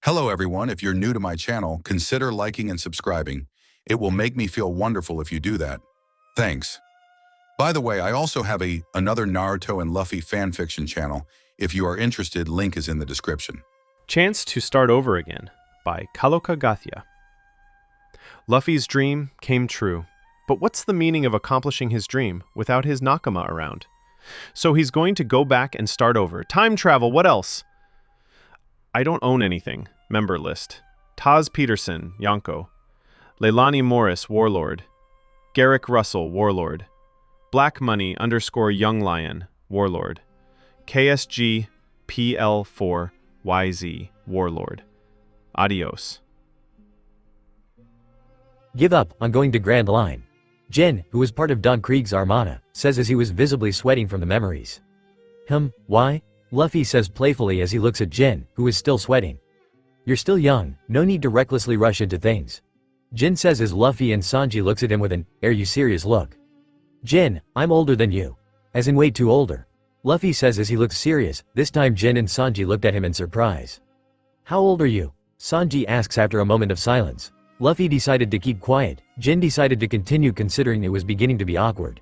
Hello everyone, if you're new to my channel, consider liking and subscribing. It will make me feel wonderful if you do that. Thanks. By the way, I also have another Naruto and Luffy fanfiction channel. If you are interested, link is in the description. Chance to Start Over Again by Kalokagathia. Luffy's dream came true, but what's the meaning of accomplishing his dream without his Nakama around? So he's going to go back and start over. Time travel, what else? I don't own anything. Member list. Taz Peterson, Yonko. Leilani Morris, Warlord. Garrick Russell, Warlord. Black Money _ Young Lion, Warlord. KSG PL4 YZ, Warlord. Adios. Give up, I'm going to Grand Line. Jin, who was part of Don Krieg's armada, says as he was visibly sweating from the memories. Why? Luffy says playfully as he looks at Jin, who is still sweating. You're still young, no need to recklessly rush into things. Jin says as Luffy and Sanji looks at him with an, are you serious look. Jin, I'm older than you. As in way too older. Luffy says as he looks serious, this time Jin and Sanji looked at him in surprise. How old are you? Sanji asks after a moment of silence. Luffy decided to keep quiet, Jin decided to continue considering it was beginning to be awkward.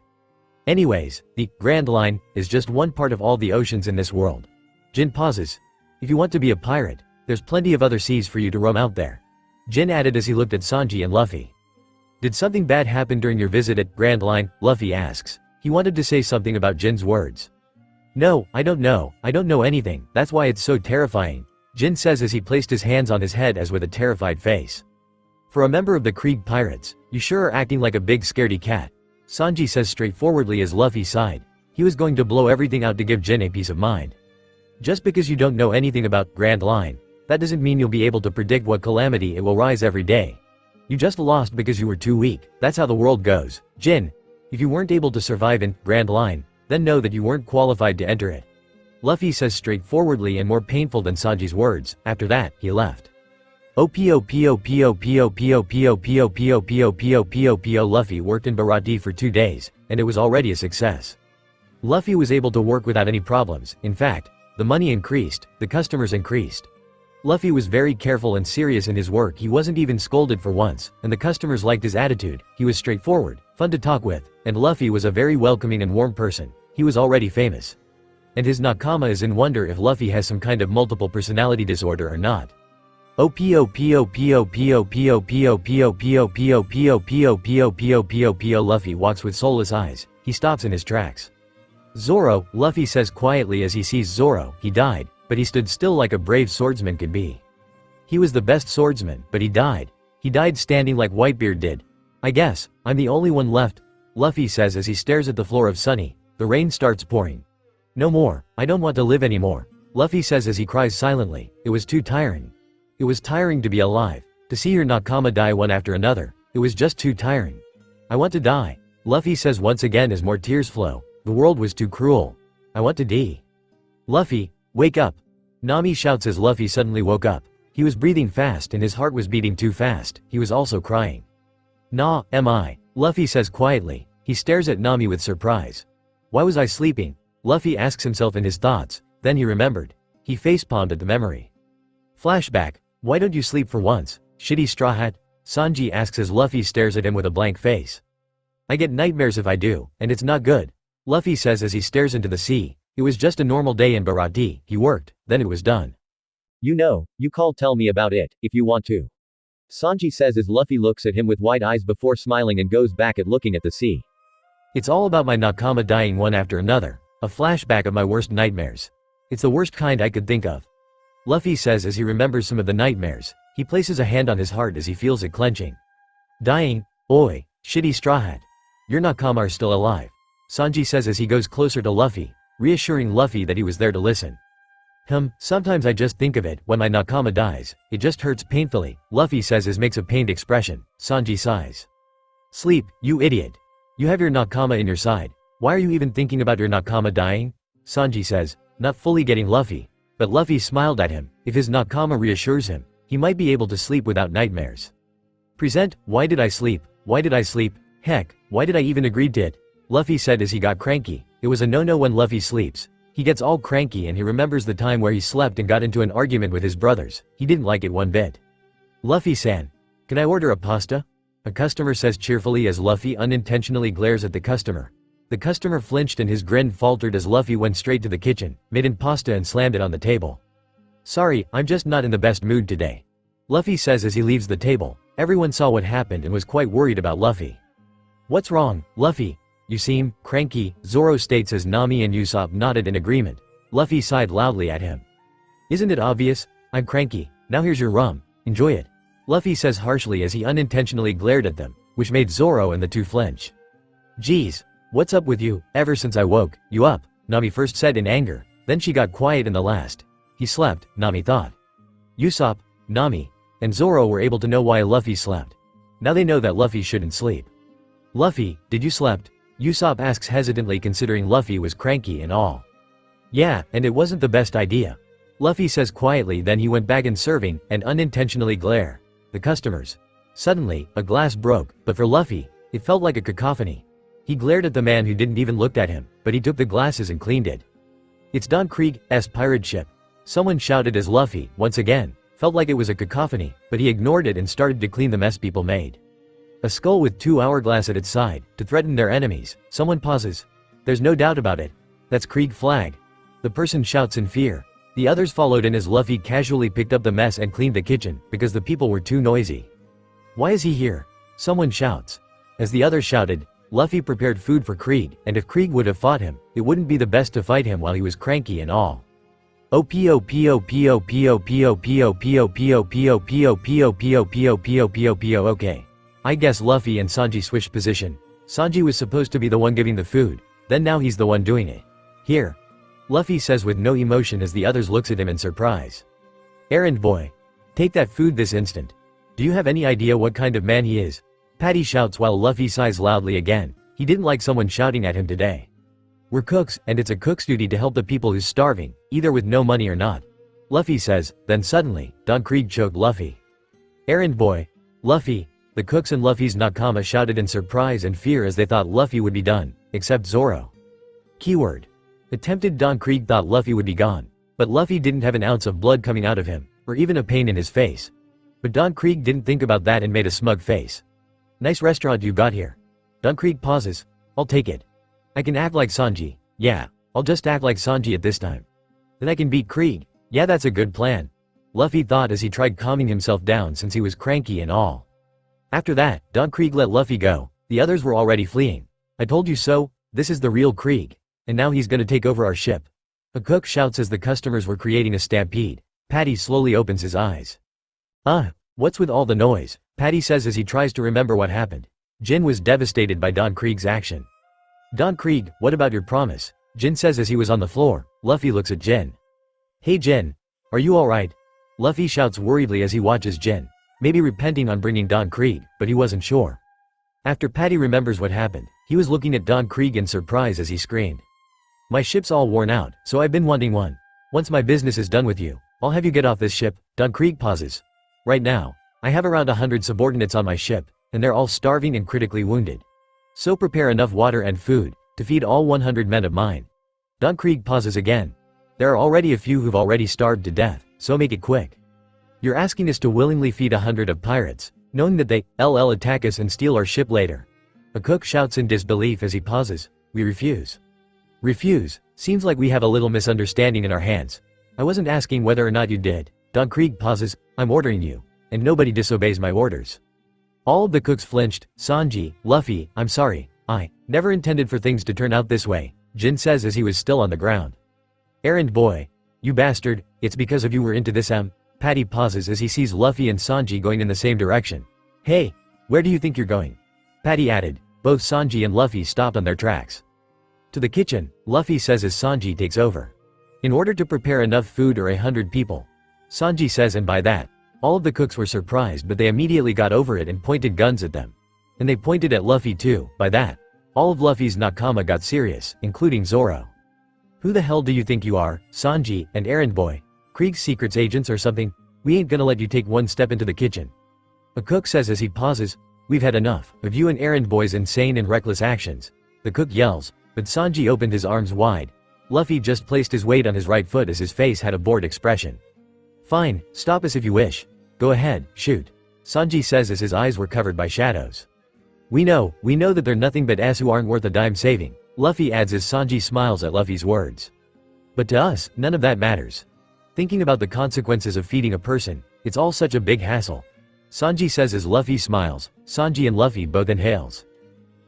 Anyways, the Grand Line is just one part of all the oceans in this world. Jin pauses. If you want to be a pirate, there's plenty of other seas for you to roam out there. Jin added as he looked at Sanji and Luffy. Did something bad happen during your visit at Grand Line? Luffy asks. He wanted to say something about Jin's words. No, I don't know anything, that's why it's so terrifying, Jin says as he placed his hands on his head as with a terrified face. For a member of the Krieg pirates, you sure are acting like a big scaredy cat. Sanji says straightforwardly as Luffy sighed. He was going to blow everything out to give Jin a peace of mind. Just because you don't know anything about Grand Line, that doesn't mean you'll be able to predict what calamity it will rise every day. You just lost because you were too weak, that's how the world goes. Jin, if you weren't able to survive in Grand Line, then know that you weren't qualified to enter it. Luffy says straightforwardly and more painful than Sanji's words. After that, he left. Luffy worked in Baratie for 2 days, and it was already a success. Luffy was able to work without any problems. In fact, the money increased, the customers increased. Luffy was very careful and serious in his work, he wasn't even scolded for once, and the customers liked his attitude. He was straightforward, fun to talk with, and Luffy was a very welcoming and warm person. He was already famous. And his Nakama is in wonder if Luffy has some kind of multiple personality disorder or not. Luffy walks with soulless eyes. He stops in his tracks. Zoro, Luffy says quietly as he sees Zoro. He died, but he stood still like a brave swordsman could be. He was the best swordsman, but he died. He died standing like Whitebeard did. I guess, I'm the only one left, Luffy says as he stares at the floor of Sunny. The rain starts pouring. No more, I don't want to live anymore, Luffy says as he cries silently. It was too tiring. It was tiring to be alive. To see your Nakama die one after another. It was just too tiring. I want to die, Luffy says once again as more tears flow. The world was too cruel. I want to die. Luffy, wake up. Nami shouts as Luffy suddenly woke up. He was breathing fast and his heart was beating too fast. He was also crying. Nah, am I? Luffy says quietly. He stares at Nami with surprise. Why was I sleeping? Luffy asks himself in his thoughts. Then he remembered. He facepalmed at the memory. Flashback. Why don't you sleep for once, shitty straw hat? Sanji asks as Luffy stares at him with a blank face. I get nightmares if I do, and it's not good, Luffy says as he stares into the sea. It was just a normal day in Baratie. He worked, then it was done. You know, you tell me about it, if you want to. Sanji says as Luffy looks at him with wide eyes before smiling and goes back at looking at the sea. It's all about my Nakama dying one after another. A flashback of my worst nightmares. It's the worst kind I could think of. Luffy says as he remembers some of the nightmares. He places a hand on his heart as he feels it clenching. Dying? Oi, shitty straw hat. Your Nakama are still alive, Sanji says as he goes closer to Luffy, reassuring Luffy that he was there to listen. Sometimes I just think of it, when my Nakama dies, it just hurts painfully, Luffy says as makes a pained expression. Sanji sighs. Sleep, you idiot. You have your Nakama in your side. Why are you even thinking about your Nakama dying? Sanji says, not fully getting Luffy. But Luffy smiled at him. If his Nakama reassures him, he might be able to sleep without nightmares. Present, why did I sleep? Why did I sleep? Heck, why did I even agree to it? Luffy said as he got cranky. It was a no-no when Luffy sleeps. He gets all cranky and he remembers the time where he slept and got into an argument with his brothers. He didn't like it one bit. Luffy-san, can I order a pasta? A customer says cheerfully as Luffy unintentionally glares at the customer. The customer flinched and his grin faltered as Luffy went straight to the kitchen, made an pasta and slammed it on the table. Sorry, I'm just not in the best mood today. Luffy says as he leaves the table. Everyone saw what happened and was quite worried about Luffy. What's wrong, Luffy? You seem cranky, Zoro states as Nami and Usopp nodded in agreement. Luffy sighed loudly at him. Isn't it obvious? I'm cranky. Now here's your rum. Enjoy it. Luffy says harshly as he unintentionally glared at them, which made Zoro and the two flinch. Geez, what's up with you? Ever since I woke you up, Nami first said in anger, then she got quiet in the last. He slept, Nami thought. Usopp, Nami, and Zoro were able to know why Luffy slept. Now they know that Luffy shouldn't sleep. Luffy, did you slept? Usopp asks hesitantly considering Luffy was cranky and all. Yeah, and it wasn't the best idea. Luffy says quietly, then he went back in serving and unintentionally glare. The customers. Suddenly, a glass broke, but for Luffy, it felt like a cacophony. He glared at the man who didn't even look at him, but he took the glasses and cleaned it. It's Don Krieg's pirate ship. Someone shouted as Luffy, once again, felt like it was a cacophony, but he ignored it and started to clean the mess people made. A skull with 2 hourglass at its side, to threaten their enemies. Someone pauses. There's no doubt about it. That's Krieg flag. The person shouts in fear. The others followed in as Luffy casually picked up the mess and cleaned the kitchen, because the people were too noisy. Why is he here? Someone shouts. As the others shouted, Luffy prepared food for Krieg, and if Krieg would have fought him, it wouldn't be the best to fight him while he was cranky and all. Okay. I guess Luffy and Sanji switched position. Sanji was supposed to be the one giving the food, then now he's the one doing it. Here. Luffy says with no emotion as the others looks at him in surprise. Errand boy. Take that food this instant. Do you have any idea what kind of man he is? Patty shouts while Luffy sighs loudly again. He didn't like someone shouting at him today. We're cooks, and it's a cook's duty to help the people who's starving, either with no money or not. Luffy says, then suddenly, Don Krieg choked Luffy. Errand boy. Luffy. The cooks and Luffy's nakama shouted in surprise and fear as they thought Luffy would be done, except Zoro. Keyword. Attempted Don Krieg thought Luffy would be gone, but Luffy didn't have an ounce of blood coming out of him, or even a pain in his face. But Don Krieg didn't think about that and made a smug face. Nice restaurant you got here. Don Krieg pauses. I'll take it. I can act like Sanji. Yeah, I'll just act like Sanji at this time. Then I can beat Krieg. Yeah, that's a good plan. Luffy thought as he tried calming himself down since he was cranky and all. After that, Don Krieg let Luffy go. The others were already fleeing. I told you so, this is the real Krieg. And now he's gonna take over our ship. A cook shouts as the customers were creating a stampede. Patty slowly opens his eyes. What's with all the noise? Patty says as he tries to remember what happened. Jin was devastated by Don Krieg's action. Don Krieg, what about your promise? Jin says as he was on the floor. Luffy looks at Jin. Hey Jin. Are you alright? Luffy shouts worriedly as he watches Jin. Maybe repenting on bringing Don Krieg, but he wasn't sure. After Patty remembers what happened, he was looking at Don Krieg in surprise as he screamed. My ship's all worn out, so I've been wanting one. Once my business is done with you, I'll have you get off this ship. Don Krieg pauses. Right now, I have around 100 subordinates on my ship, and they're all starving and critically wounded. So prepare enough water and food to feed all 100 men of mine. Don Krieg pauses again. There are already a few who've already starved to death, so make it quick. You're asking us to willingly feed 100 of pirates, knowing that they LL attack us and steal our ship later. A cook shouts in disbelief as he pauses. We refuse. Refuse? Seems like we have a little misunderstanding in our hands. I wasn't asking whether or not you did. Don Krieg pauses. I'm ordering you, and nobody disobeys my orders. All of the cooks flinched. Sanji, Luffy, I'm sorry. I never intended for things to turn out this way, Jin says as he was still on the ground. Errand boy. You bastard, it's because of you we're into this Patty pauses as he sees Luffy and Sanji going in the same direction. Hey, where do you think you're going? Patty added. Both Sanji and Luffy stopped on their tracks. To the kitchen, Luffy says as Sanji takes over. In order to prepare enough food or 100 people. Sanji says, and by that, all of the cooks were surprised, but they immediately got over it and pointed guns at them. And they pointed at Luffy too. By that, all of Luffy's nakama got serious, including Zoro. Who the hell do you think you are, Sanji and Errand boy? Krieg's secrets agents or something? We ain't gonna let you take one step into the kitchen. A cook says as he pauses. We've had enough of you and Errand boy's insane and reckless actions. The cook yells, but Sanji opened his arms wide. Luffy just placed his weight on his right foot as his face had a bored expression. Fine, stop us if you wish. Go ahead, shoot. Sanji says as his eyes were covered by shadows. We know that they're nothing but s who aren't worth a dime saving, Luffy adds as Sanji smiles at Luffy's words. But to us, none of that matters. Thinking about the consequences of feeding a person, it's all such a big hassle. Sanji says as Luffy smiles. Sanji and Luffy both inhales.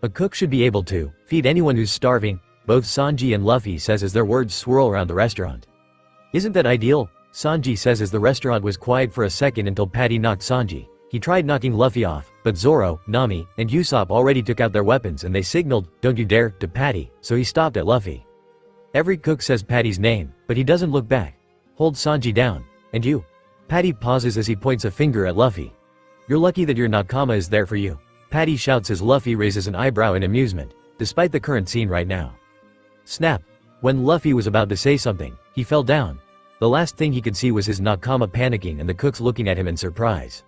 A cook should be able to feed anyone who's starving, both Sanji and Luffy says as their words swirl around the restaurant. Isn't that ideal? Sanji says as the restaurant was quiet for a second until Patty knocked Sanji. He tried knocking Luffy off, but Zoro, Nami, and Usopp already took out their weapons and they signaled, "Don't you dare," to Patty, so he stopped at Luffy. Every cook says Patty's name, but he doesn't look back. Hold Sanji down. And you? Patty pauses as he points a finger at Luffy. You're lucky that your nakama is there for you. Patty shouts as Luffy raises an eyebrow in amusement, despite the current scene right now. Snap. When Luffy was about to say something, he fell down. The last thing he could see was his nakama panicking and the cooks looking at him in surprise.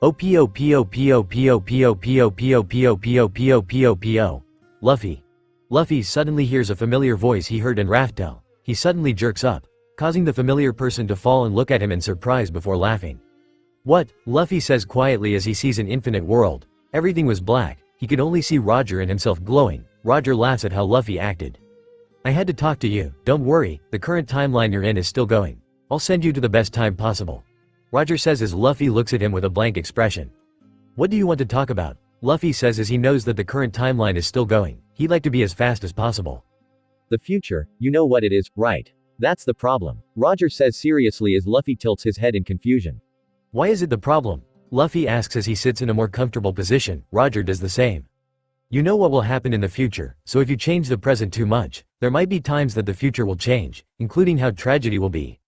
O-P-O-P-O-P-O-P-O-P-O-P-O-P-O-P-O-P-O. Luffy. Luffy suddenly hears a familiar voice he heard in Raftel. He suddenly jerks up, causing the familiar person to fall and look at him in surprise before laughing. What? Luffy says quietly as he sees an infinite world. Everything was black, he could only see Roger and himself glowing. Roger laughs at how Luffy acted. I had to talk to you, don't worry, the current timeline you're in is still going. I'll send you to the best time possible. Roger says as Luffy looks at him with a blank expression. What do you want to talk about? Luffy says as he knows that the current timeline is still going. He'd like to be as fast as possible. The future, you know what it is, right? That's the problem, Roger says seriously as Luffy tilts his head in confusion. Why is it the problem? Luffy asks as he sits in a more comfortable position. Roger does the same. You know what will happen in the future, so if you change the present too much, there might be times that the future will change, including how tragedy will be.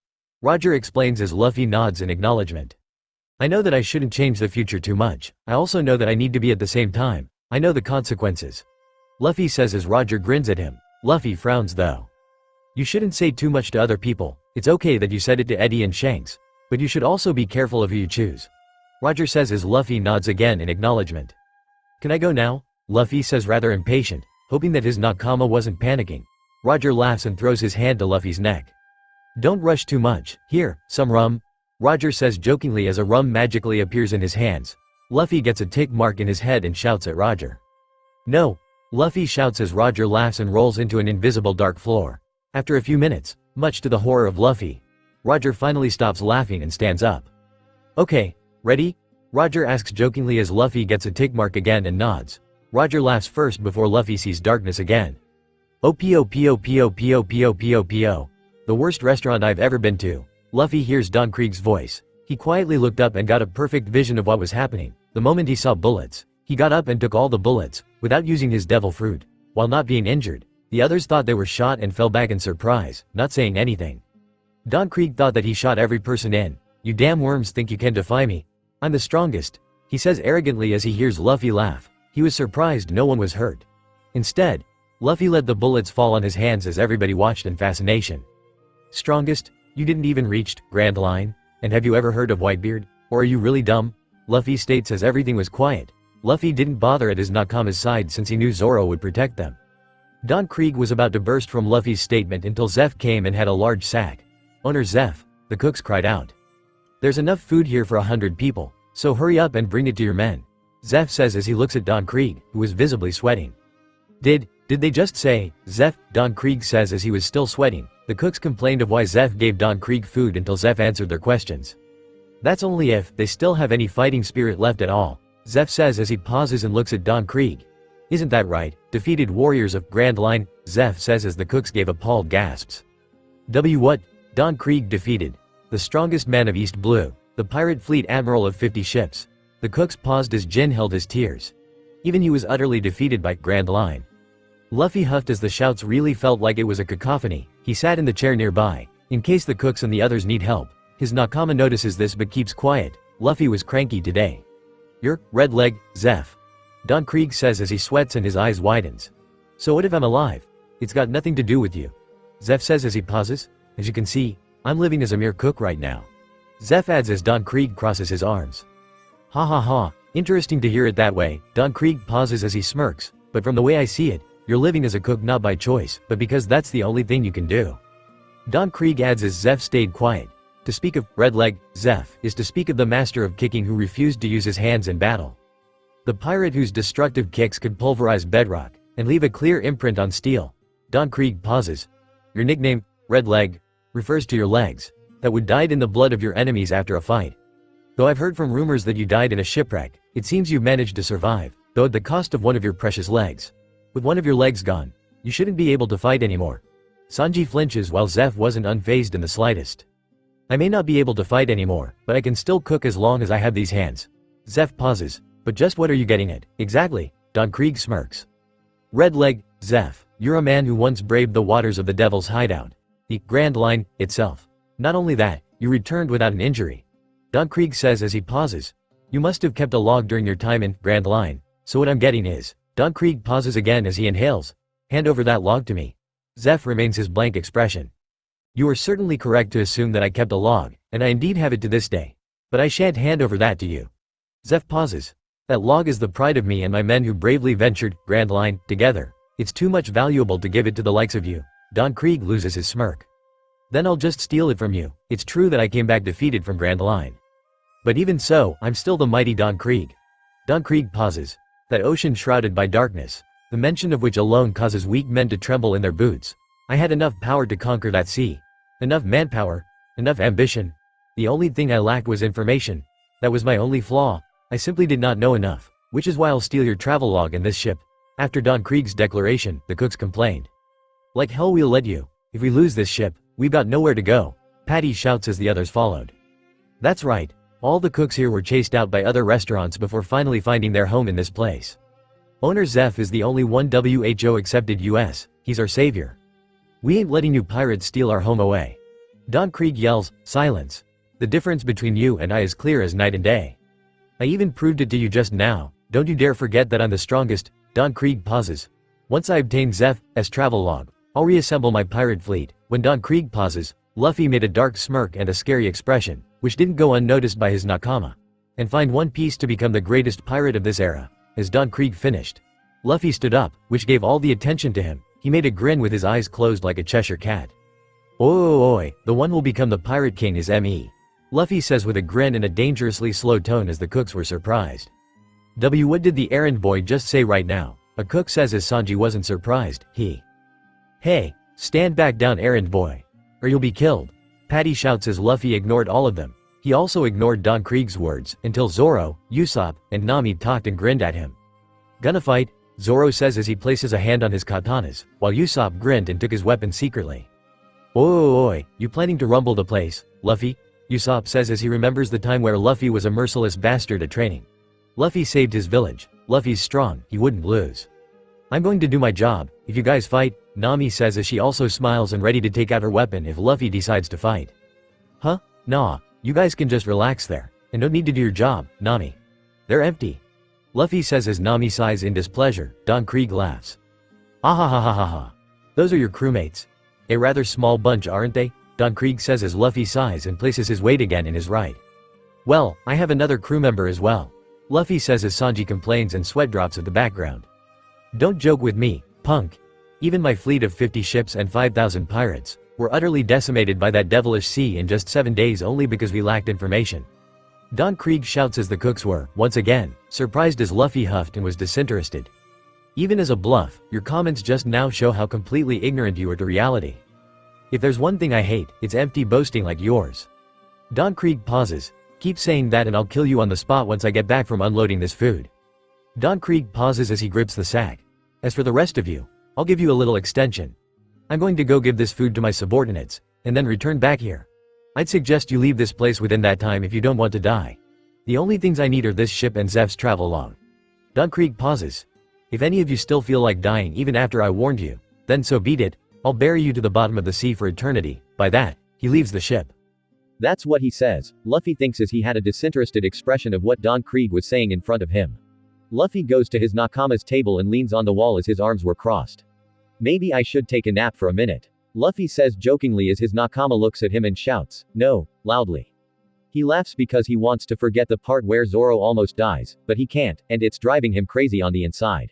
Roger explains as Luffy nods in acknowledgement. I know that I shouldn't change the future too much. I also know that I need to be at the same time. I know the consequences. Luffy says as Roger grins at him. Luffy frowns though. You shouldn't say too much to other people. It's okay that you said it to Eddie and Shanks. But you should also be careful of who you choose. Roger says as Luffy nods again in acknowledgement. Can I go now? Luffy says rather impatient, hoping that his nakama wasn't panicking. Roger laughs and throws his hand to Luffy's neck. Don't rush too much. Here, some rum. Roger says jokingly as a rum magically appears in his hands. Luffy gets a tick mark in his head and shouts at Roger. No. Luffy shouts as Roger laughs and rolls into an invisible dark floor. After a few minutes, much to the horror of Luffy, Roger finally stops laughing and stands up. Okay, ready? Roger asks jokingly as Luffy gets a tick mark again and nods. Roger laughs first before Luffy sees darkness again. O-P-O-P-O-P-O-P-O-P-O-P-O. The worst restaurant I've ever been to. Luffy hears Don Krieg's voice. He quietly looked up and got a perfect vision of what was happening. The moment he saw bullets, he got up and took all the bullets, without using his devil fruit. While not being injured, the others thought they were shot and fell back in surprise, not saying anything. Don Krieg thought that he shot every person in. You damn worms think you can defy me? I'm the strongest, he says arrogantly as he hears Luffy laugh. He was surprised no one was hurt. Instead, Luffy let the bullets fall on his hands as everybody watched in fascination. Strongest? You didn't even reach Grand Line? And have you ever heard of Whitebeard? Or are you really dumb? Luffy states as everything was quiet. Luffy didn't bother at his nakama's side since he knew Zoro would protect them. Don Krieg was about to burst from Luffy's statement until Zeph came and had a large sack. Owner Zeph, the cooks cried out. There's enough food here for 100 people, so hurry up and bring it to your men. Zeph says as he looks at Don Krieg, who was visibly sweating. Did they just say, Zeph? Don Krieg says as he was still sweating. The cooks complained of why Zeph gave Don Krieg food until Zeph answered their questions. That's only if they still have any fighting spirit left at all, Zeph says as he pauses and looks at Don Krieg. Isn't that right? Defeated warriors of Grand Line, Zeph says as the cooks gave appalled gasps. What? Don Krieg defeated. The strongest man of East Blue, the pirate fleet admiral of 50 ships. The cooks paused as Jin held his tears. Even he was utterly defeated by Grand Line. Luffy huffed as the shouts really felt like it was a cacophony. He sat in the chair nearby, in case the cooks and the others need help. His nakama notices this but keeps quiet. Luffy was cranky today. Your red leg, Zeph. Don Krieg says as he sweats and his eyes widens. So what if I'm alive? It's got nothing to do with you. Zeph says as he pauses. As you can see, I'm living as a mere cook right now. Zeph adds as Don Krieg crosses his arms. Ha ha ha, interesting to hear it that way. Don Krieg pauses as he smirks, but from the way I see it, You're living as a cook not by choice, but because that's the only thing you can do. Don Krieg adds as Zeph stayed quiet. To speak of red leg, Zeph, is to speak of the master of kicking who refused to use his hands in battle. The pirate whose destructive kicks could pulverize bedrock and leave a clear imprint on steel. Don Krieg pauses. Your nickname, Red Leg, refers to your legs that would died in the blood of your enemies after a fight. Though I've heard from rumors that you died in a shipwreck, it seems you've managed to survive, though at the cost of one of your precious legs. With one of your legs gone, you shouldn't be able to fight anymore. Sanji flinches while Zeph wasn't unfazed in the slightest. I may not be able to fight anymore, but I can still cook as long as I have these hands. Zeph pauses. But just what are you getting at, exactly? Don Krieg smirks. Red Leg, Zeph, you're a man who once braved the waters of the Devil's Hideout. The Grand Line itself. Not only that, you returned without an injury. Don Krieg says as he pauses. You must have kept a log during your time in Grand Line. So what I'm getting is, Don Krieg pauses again as he inhales. Hand over that log to me. Zeph remains his blank expression. You are certainly correct to assume that I kept a log, and I indeed have it to this day. But I shan't hand over that to you. Zeph pauses. That log is the pride of me and my men who bravely ventured Grand Line together. It's too much valuable to give it to the likes of you. Don Krieg loses his smirk. Then I'll just steal it from you. It's true that I came back defeated from Grand Line. But even so, I'm still the mighty Don Krieg. Don Krieg pauses. That ocean shrouded by darkness, the mention of which alone causes weak men to tremble in their boots. I had enough power to conquer that sea. Enough manpower. Enough ambition. The only thing I lacked was information. That was my only flaw. I simply did not know enough, which is why I'll steal your travel log in this ship. After Don Krieg's declaration, the cooks complained. Like hell we'll let you. If we lose this ship, we've got nowhere to go. Patty shouts as the others followed. That's right. All the cooks here were chased out by other restaurants before finally finding their home in this place. Owner Zeph is the only one WHO accepted US. He's our savior. We ain't letting you pirates steal our home away. Don Krieg yells, silence. The difference between you and I is clear as night and day. I even proved it to you just now. Don't you dare forget that I'm the strongest. Don Krieg pauses. Once I obtain Zeph's travel log, I'll reassemble my pirate fleet. When Don Krieg pauses, Luffy made a dark smirk and a scary expression, which didn't go unnoticed by his nakama. And find One Piece to become the greatest pirate of this era. As Don Krieg finished, Luffy stood up, which gave all the attention to him. He made a grin with his eyes closed like a Cheshire cat. Oi, the one will become the pirate king is me. Luffy says with a grin and a dangerously slow tone as the cooks were surprised. What did the errand boy just say right now? A cook says as Sanji wasn't surprised, Hey, stand back down errand boy. Or you'll be killed. Patty shouts as Luffy ignored all of them. He also ignored Don Krieg's words, until Zoro, Usopp, and Nami talked and grinned at him. Gonna fight? Zoro says as he places a hand on his katanas, while Usopp grinned and took his weapon secretly. Oi, you planning to rumble the place, Luffy? Usopp says as he remembers the time where Luffy was a merciless bastard at training. Luffy saved his village. Luffy's strong, he wouldn't lose. I'm going to do my job. If you guys fight, Nami says as she also smiles and ready to take out her weapon if Luffy decides to fight. Huh? Nah, you guys can just relax there, and don't need to do your job, Nami. They're empty. Luffy says as Nami sighs in displeasure. Don Krieg laughs. Ah. Those are your crewmates. A rather small bunch, aren't they? Don Krieg says as Luffy sighs and places his weight again in his right. Well, I have another crew member as well. Luffy says as Sanji complains and sweat drops at the background. Don't joke with me, punk. Even my fleet of 50 ships and 5,000 pirates were utterly decimated by that devilish sea in just 7 days only because we lacked information. Don Krieg shouts as the cooks were, once again, surprised as Luffy huffed and was disinterested. Even as a bluff, your comments just now show how completely ignorant you are to reality. If there's one thing I hate, it's empty boasting like yours. Don Krieg pauses. Keep saying that and I'll kill you on the spot once I get back from unloading this food. Don Krieg pauses as he grips the sack. As for the rest of you, I'll give you a little extension. I'm going to go give this food to my subordinates, and then return back here. I'd suggest you leave this place within that time if you don't want to die. The only things I need are this ship and Zeph's travel log. Don Krieg pauses. If any of you still feel like dying even after I warned you, then so be it. I'll bury you to the bottom of the sea for eternity. By that, he leaves the ship. That's what he says. Luffy thinks as he had a disinterested expression of what Don Krieg was saying in front of him. Luffy goes to his nakama's table and leans on the wall as his arms were crossed. Maybe I should take a nap for a minute. Luffy says jokingly as his nakama looks at him and shouts, no, loudly. He laughs because he wants to forget the part where Zoro almost dies, but he can't, and it's driving him crazy on the inside.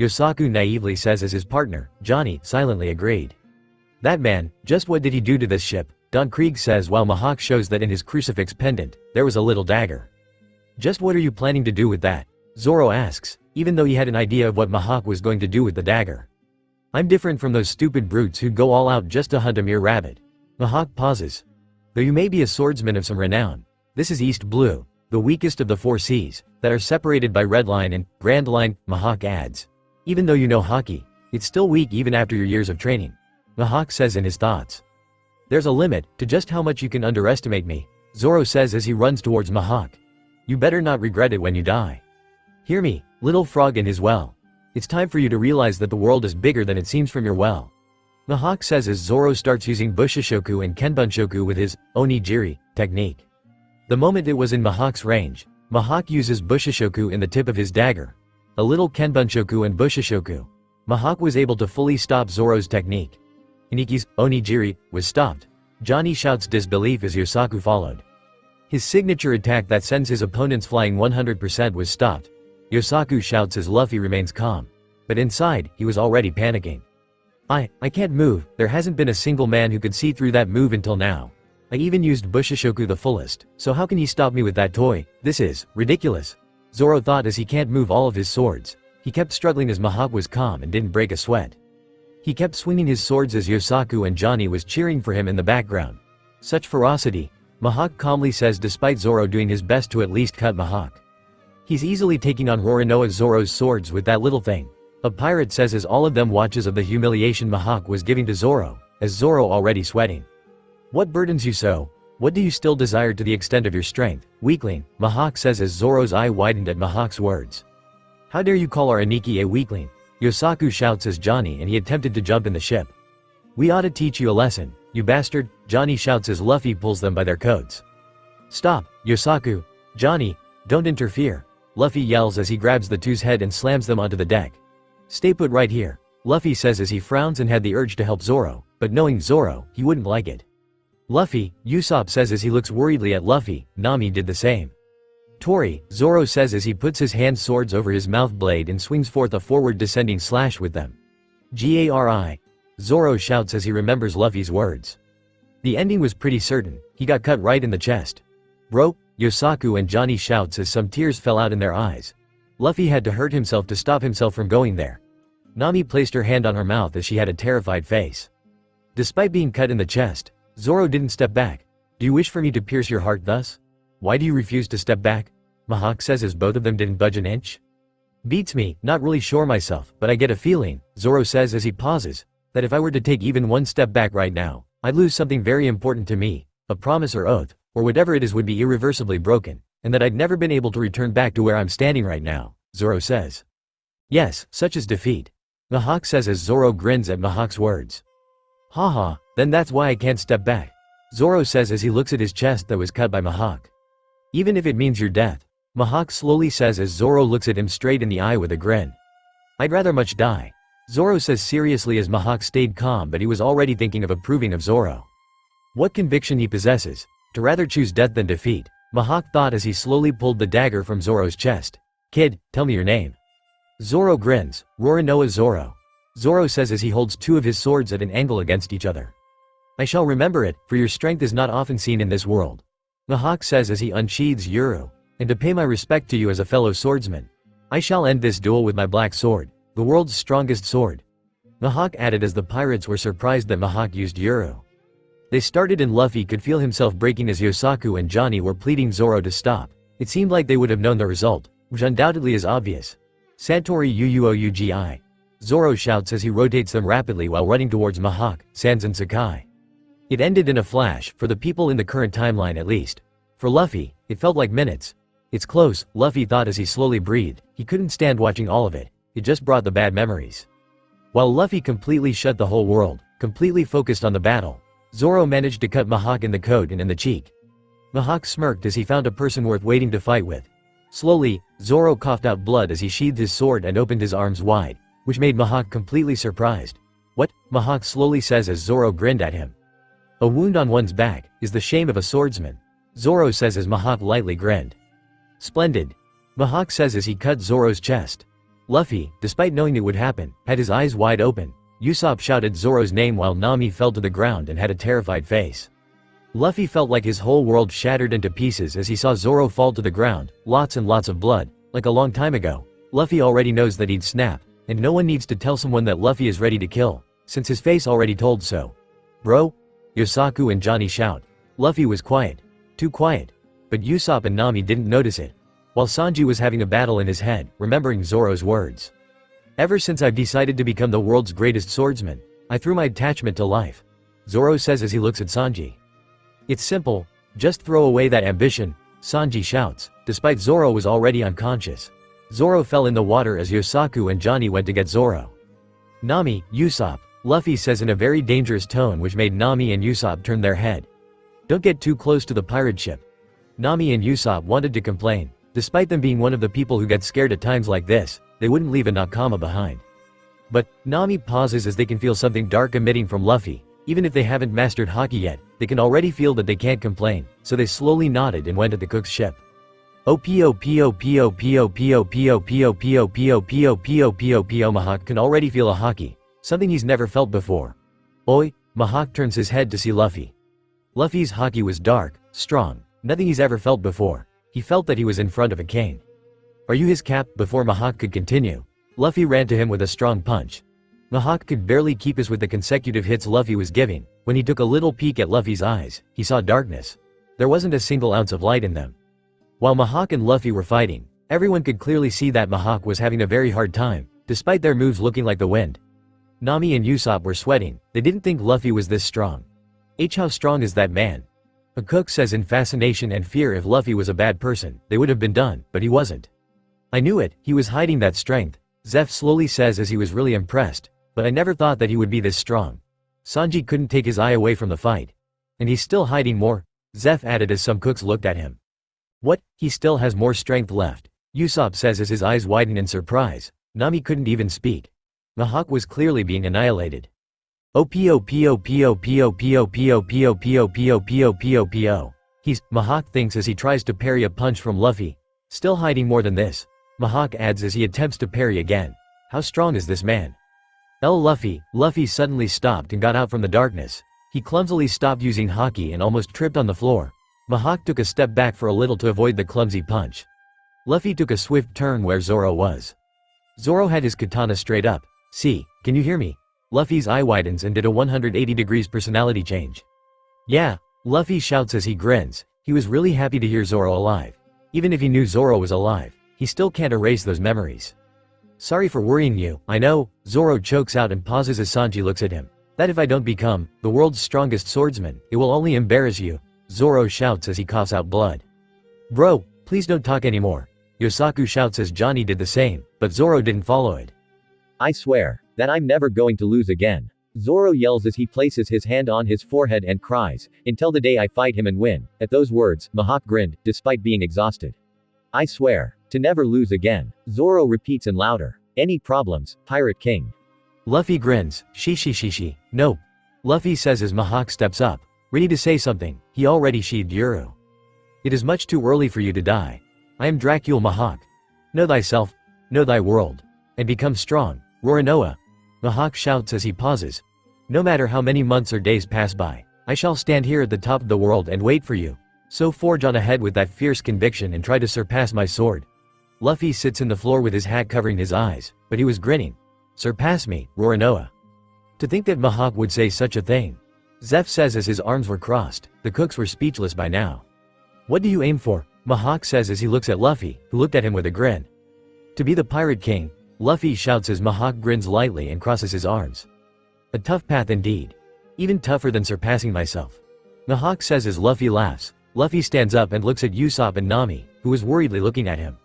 Yosaku naively says as his partner, Johnny, silently agreed. That man, just what did he do to this ship? Don Krieg says while Mihawk shows that in his crucifix pendant, there was a little dagger. Just what are you planning to do with that? Zoro asks, even though he had an idea of what Mihawk was going to do with the dagger. I'm different from those stupid brutes who'd go all out just to hunt a mere rabbit. Mihawk pauses. Though you may be a swordsman of some renown, this is East Blue, the weakest of the 4 seas, that are separated by Red Line and Grand Line, Mihawk adds. Even though you know hockey, it's still weak even after your years of training. Mihawk says in his thoughts. There's a limit to just how much you can underestimate me, Zoro says as he runs towards Mihawk. You better not regret it when you die. Hear me, little frog in his well. It's time for you to realize that the world is bigger than it seems from your well. Mihawk says as Zoro starts using Bushashoku and Kenbunshoku with his Onigiri technique. The moment it was in Mihawk's range, Mihawk uses Bushashoku in the tip of his dagger. A little Kenbunshoku and Bushashoku. Mihawk was able to fully stop Zoro's technique. Iniki's Onigiri was stopped. Johnny shouts disbelief as Yosaku followed. His signature attack that sends his opponents flying 100% was stopped. Yosaku shouts as Luffy remains calm. But inside, he was already panicking. I can't move, there hasn't been a single man who could see through that move until now. I even used Bushashoku the fullest, so how can he stop me with that toy? This is ridiculous. Zoro thought as he can't move all of his swords. He kept struggling as Mihawk was calm and didn't break a sweat. He kept swinging his swords as Yosaku and Johnny was cheering for him in the background. Such ferocity, Mihawk calmly says despite Zoro doing his best to at least cut Mihawk. He's easily taking on Roronoa Zoro's swords with that little thing. A pirate says as all of them watches of the humiliation Mihawk was giving to Zoro, as Zoro already sweating. What burdens you so? What do you still desire to the extent of your strength, weakling? Mihawk says as Zoro's eye widened at Mihawk's words. How dare you call our Aniki a weakling? Yosaku shouts as Johnny and he attempted to jump in the ship. We ought to teach you a lesson, you bastard, Johnny shouts as Luffy pulls them by their coats. Stop, Yosaku. Johnny, don't interfere. Luffy yells as he grabs the two's head and slams them onto the deck. Stay put right here, Luffy says as he frowns and had the urge to help Zoro, but knowing Zoro, he wouldn't like it. Luffy, Usopp says as he looks worriedly at Luffy. Nami did the same. Tori, Zoro says as he puts his hand swords over his mouth blade and swings forth a forward descending slash with them. Gari. Zoro shouts as he remembers Luffy's words. The ending was pretty certain, he got cut right in the chest. Bro, Yosaku and Johnny shouts as some tears fell out in their eyes. Luffy had to hurt himself to stop himself from going there. Nami placed her hand on her mouth as she had a terrified face. Despite being cut in the chest, Zoro didn't step back. Do you wish for me to pierce your heart thus? Why do you refuse to step back? Mihawk says as both of them didn't budge an inch. Beats me, not really sure myself, but I get a feeling, Zoro says as he pauses, that if I were to take even one step back right now, I'd lose something very important to me, a promise or oath, or whatever it is would be irreversibly broken, and that I'd never been able to return back to where I'm standing right now, Zoro says. Yes, such is defeat. Mihawk says as Zoro grins at Mihawk's words. Haha, then that's why I can't step back. Zoro says as he looks at his chest that was cut by Mihawk. Even if it means your death, Mihawk slowly says as Zoro looks at him straight in the eye with a grin. I'd rather much die. Zoro says seriously as Mihawk stayed calm but he was already thinking of approving of Zoro. What conviction he possesses, to rather choose death than defeat, Mihawk thought as he slowly pulled the dagger from Zoro's chest. Kid, tell me your name. Zoro grins, Roronoa Zoro. Zoro says as he holds two of his swords at an angle against each other. I shall remember it, for your strength is not often seen in this world. Mihawk says as he unsheathes Yuru, and to pay my respect to you as a fellow swordsman, I shall end this duel with my black sword, the world's strongest sword. Mihawk added as the pirates were surprised that Mihawk used Yuru. They started and Luffy could feel himself breaking as Yosaku and Johnny were pleading Zoro to stop. It seemed like they would have known the result, which undoubtedly is obvious. Santori Uougi. Zoro shouts as he rotates them rapidly while running towards Mihawk, Sans and Sakai. It ended in a flash, for the people in the current timeline at least. For Luffy, it felt like minutes. It's close, Luffy thought as he slowly breathed. He couldn't stand watching all of it. It just brought the bad memories. While Luffy completely shut the whole world, completely focused on the battle, Zoro managed to cut Mihawk in the coat and in the cheek. Mihawk smirked as he found a person worth waiting to fight with. Slowly, Zoro coughed out blood as he sheathed his sword and opened his arms wide, which made Mihawk completely surprised. What? Mihawk slowly says as Zoro grinned at him. A wound on one's back is the shame of a swordsman, Zoro says as Mihawk lightly grinned. Splendid. Mihawk says as he cut Zoro's chest. Luffy, despite knowing it would happen, had his eyes wide open. Usopp shouted Zoro's name while Nami fell to the ground and had a terrified face. Luffy felt like his whole world shattered into pieces as he saw Zoro fall to the ground, lots and lots of blood, like a long time ago. Luffy already knows that he'd snap, and no one needs to tell someone that Luffy is ready to kill, since his face already told so. Bro? Yosaku and Johnny shout. Luffy was quiet. Too quiet. But Usopp and Nami didn't notice it. While Sanji was having a battle in his head, remembering Zoro's words. Ever since I've decided to become the world's greatest swordsman, I threw my attachment to life. Zoro says as he looks at Sanji. It's simple, just throw away that ambition, Sanji shouts, despite Zoro was already unconscious. Zoro fell in the water as Yosaku and Johnny went to get Zoro. Nami, Usopp, Luffy says in a very dangerous tone which made Nami and Usopp turn their head. Don't get too close to the pirate ship. Nami and Usopp wanted to complain. Despite them being one of the people who get scared at times like this, they wouldn't leave a nakama behind. But, Nami pauses as they can feel something dark emitting from Luffy. Even if they haven't mastered haki yet, they can already feel that they can't complain, so they slowly nodded and went at the cook's ship. Mihawk can already feel a haki, something he's never felt before. Oi, Mihawk turns his head to see Luffy. Luffy's haki was dark, strong, nothing he's ever felt before. He felt that he was in front of a king. Are you his cap? Before Mihawk could continue, Luffy ran to him with a strong punch. Mihawk could barely keep us with the consecutive hits Luffy was giving. When he took a little peek at Luffy's eyes, he saw darkness. There wasn't a single ounce of light in them. While Mihawk and Luffy were fighting, everyone could clearly see that Mihawk was having a very hard time, despite their moves looking like the wind. Nami and Usopp were sweating. They didn't think Luffy was this strong. How strong is that man? A cook says in fascination and fear if Luffy was a bad person, they would have been done, but he wasn't. I knew it, he was hiding that strength, Zeph slowly says as he was really impressed, but I never thought that he would be this strong. Sanji couldn't take his eye away from the fight. And he's still hiding more, Zeph added as some cooks looked at him. What, he still has more strength left, Usopp says as his eyes widen in surprise. Nami couldn't even speak. Mihawk was clearly being annihilated. He's, Mihawk thinks as he tries to parry a punch from Luffy. Still hiding more than this, Mihawk adds as he attempts to parry again. How strong is this man? Luffy suddenly stopped and got out from the darkness. He clumsily stopped using haki and almost tripped on the floor. Mihawk took a step back for a little to avoid the clumsy punch. Luffy took a swift turn where Zoro was. Zoro had his katana straight up. See, can you hear me? Luffy's eye widens and did a 180 degrees personality change. Yeah, Luffy shouts as he grins. He was really happy to hear Zoro alive. Even if he knew Zoro was alive, he still can't erase those memories. Sorry for worrying you, I know, Zoro chokes out and pauses as Sanji looks at him. That if I don't become the world's strongest swordsman, it will only embarrass you, Zoro shouts as he coughs out blood. Bro, please don't talk anymore, Yosaku shouts as Johnny did the same, but Zoro didn't follow it. I swear that I'm never going to lose again, Zoro yells as he places his hand on his forehead and cries, until the day I fight him and win. At those words, Mihawk grinned, despite being exhausted. I swear to never lose again, Zoro repeats and louder. Any problems, Pirate King? Luffy grins, she, nope. Luffy says as Mihawk steps up, ready to say something. He already sheathed Yuru. It is much too early for you to die. I am Dracula Mihawk. Know thyself, know thy world, and become strong, Roronoa. Mihawk shouts as he pauses. No matter how many months or days pass by, I shall stand here at the top of the world and wait for you. So forge on ahead with that fierce conviction and try to surpass my sword. Luffy sits in the floor with his hat covering his eyes, but he was grinning. Surpass me, Roronoa. To think that Mihawk would say such a thing. Zeph says as his arms were crossed. The cooks were speechless by now. What do you aim for? Mihawk says as he looks at Luffy, who looked at him with a grin. To be the Pirate King, Luffy shouts as Mihawk grins lightly and crosses his arms. A tough path indeed. Even tougher than surpassing myself. Mihawk says as Luffy laughs. Luffy stands up and looks at Usopp and Nami, who is worriedly looking at him.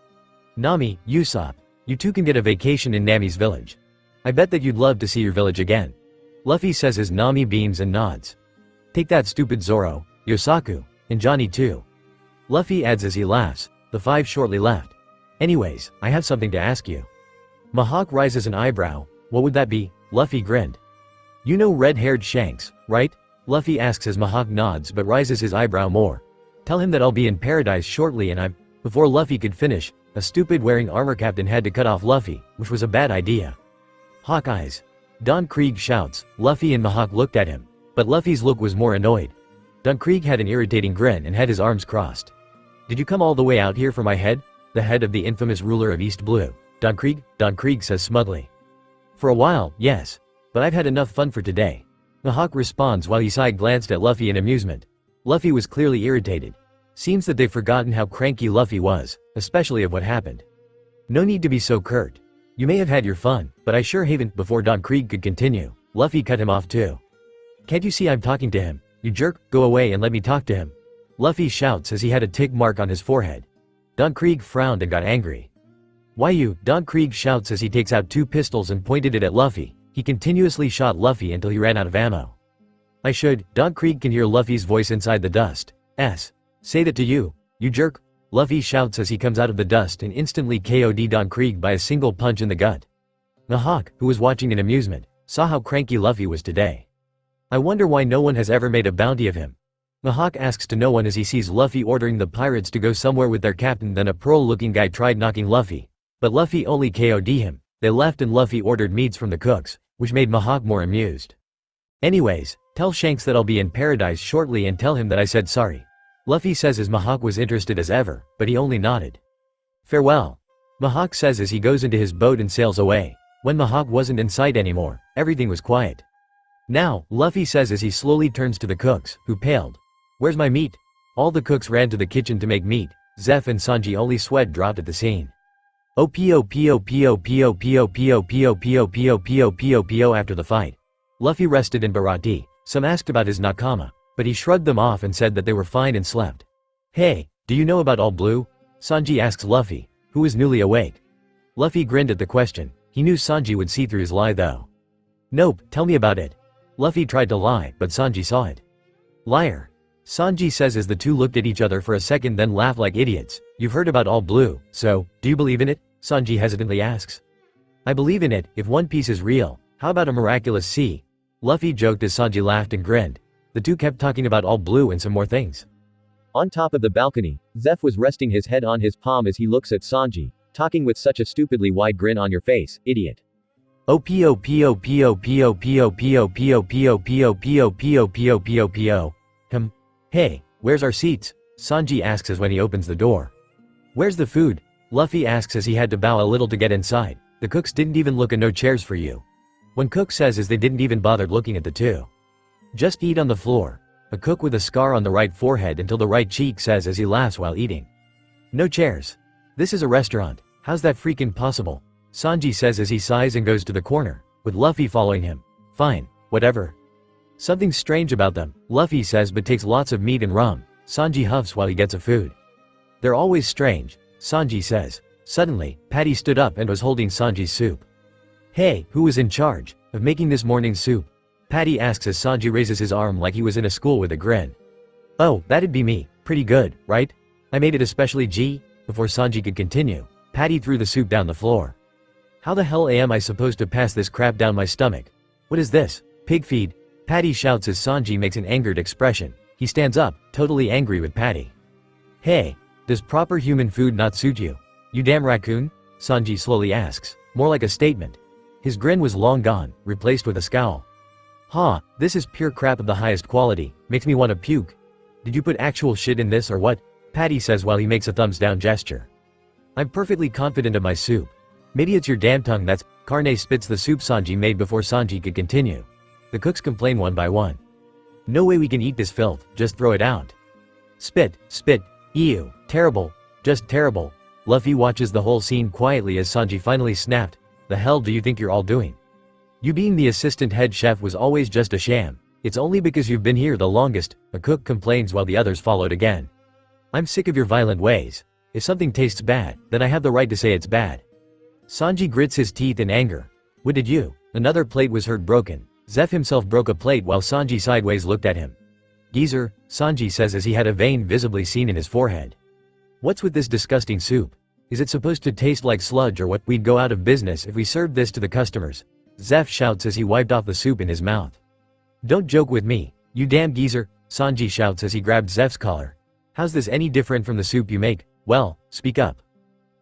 Nami, Usopp, you two can get a vacation in Nami's village. I bet that you'd love to see your village again. Luffy says as Nami beams and nods. Take that stupid Zoro, Yosaku, and Johnny too. Luffy adds as he laughs. The five shortly left. Anyways, I have something to ask you. Mihawk raises an eyebrow. What would that be? Luffy grinned. You know red-haired Shanks, right? Luffy asks as Mihawk nods but raises his eyebrow more. Tell him that I'll be in paradise shortly and I'm... Before Luffy could finish, A stupid wearing armor captain had to cut off Luffy, which was a bad idea. Hawkeyes. Don Krieg shouts. Luffy and Mihawk looked at him. But Luffy's look was more annoyed. Don Krieg had an irritating grin and had his arms crossed. Did you come all the way out here for my head? The head of the infamous ruler of East Blue. Don Krieg says smugly. For a while, yes. But I've had enough fun for today. Mihawk responds while he side-glanced at Luffy in amusement. Luffy was clearly irritated. Seems that they've forgotten how cranky Luffy was, especially of what happened. No need to be so curt. You may have had your fun, but I sure haven't. Before Don Krieg could continue, Luffy cut him off too. Can't you see I'm talking to him? You jerk, go away and let me talk to him. Luffy shouts as he had a tick mark on his forehead. Don Krieg frowned and got angry. Why you? Don Krieg shouts as he takes out 2 pistols and pointed it at Luffy. He continuously shot Luffy until he ran out of ammo. I should. Don Krieg can hear Luffy's voice inside the dust. Say that to you, you jerk. Luffy shouts as he comes out of the dust and instantly KO'd Don Krieg by a single punch in the gut. Mihawk, who was watching in amusement, saw how cranky Luffy was today. I wonder why no one has ever made a bounty of him. Mihawk asks to no one as he sees Luffy ordering the pirates to go somewhere with their captain. Then a pearl-looking guy tried knocking Luffy. But Luffy only KO'd him. They left and Luffy ordered meats from the cooks, which made Mihawk more amused. Anyways, tell Shanks that I'll be in paradise shortly and tell him that I said sorry. Luffy says as Mihawk was interested as ever, but he only nodded. Farewell. Mihawk says as he goes into his boat and sails away. When Mihawk wasn't in sight anymore, everything was quiet. Now, Luffy says as he slowly turns to the cooks, who paled. Where's my meat? All the cooks ran to the kitchen to make meat. Zeph and Sanji only sweat dropped at the scene. After the fight. Luffy rested in Baratie. Some asked about his nakama, but he shrugged them off and said that they were fine and slept. Hey, do you know about All Blue? Sanji asks Luffy, who is newly awake. Luffy grinned at the question. He knew Sanji would see through his lie though. Nope, tell me about it. Luffy tried to lie, but Sanji saw it. Liar. Sanji says as the two looked at each other for a second then laughed like idiots. You've heard about All Blue, so, do you believe in it? Sanji hesitantly asks. I believe in it, if One Piece is real. How about a miraculous sea? Luffy joked as Sanji laughed and grinned. The two kept talking about All Blue and some more things. On top of the balcony, Zeph was resting his head on his palm as he looks at Sanji, talking with such a stupidly wide grin on your face, idiot. Hey, where's our seats? Sanji asks as when he opens the door. Where's the food? Luffy asks as he had to bow a little to get inside. The cooks didn't even look at no chairs for you. When Cook says as they didn't even bother looking at the two. Just eat on the floor. A cook with a scar on the right forehead until the right cheek says as he laughs while eating. No chairs. This is a restaurant. How's that freaking possible? Sanji says as he sighs and goes to the corner, with Luffy following him. Fine, whatever. Something's strange about them, Luffy says but takes lots of meat and rum. Sanji huffs while he gets a food. They're always strange, Sanji says. Suddenly, Patty stood up and was holding Sanji's soup. Hey, who was in charge of making this morning's soup? Patty asks as Sanji raises his arm like he was in a school with a grin. Oh, that'd be me. Pretty good, right? I made it especially G. Before Sanji could continue, Patty threw the soup down the floor. How the hell am I supposed to pass this crap down my stomach? What is this? Pig feed? Patty shouts as Sanji makes an angered expression. He stands up, totally angry with Patty. Hey, does proper human food not suit you? You damn raccoon? Sanji slowly asks, more like a statement. His grin was long gone, replaced with a scowl. This is pure crap of the highest quality, makes me want to puke. Did you put actual shit in this or what? Patty says while he makes a thumbs down gesture. I'm perfectly confident of my soup. Maybe it's your damn tongue that's. Carne spits the soup Sanji made before Sanji could continue. The cooks complain one by one. No way we can eat this filth, just throw it out. Spit, ew, terrible, just terrible. Luffy watches the whole scene quietly as Sanji finally snapped. The hell do you think you're all doing? You being the assistant head chef was always just a sham. It's only because you've been here the longest, a cook complains while the others followed again. I'm sick of your violent ways. If something tastes bad, then I have the right to say it's bad. Sanji grits his teeth in anger. What did you? Another plate was heard broken. Zeph himself broke a plate while Sanji sideways looked at him. Geezer, Sanji says as he had a vein visibly seen in his forehead. What's with this disgusting soup? Is it supposed to taste like sludge or what? We'd go out of business if we served this to the customers. Zeph shouts as he wiped off the soup in his mouth. Don't joke with me, you damn geezer, Sanji shouts as he grabbed Zeph's collar. How's this any different from the soup you make? Well, speak up.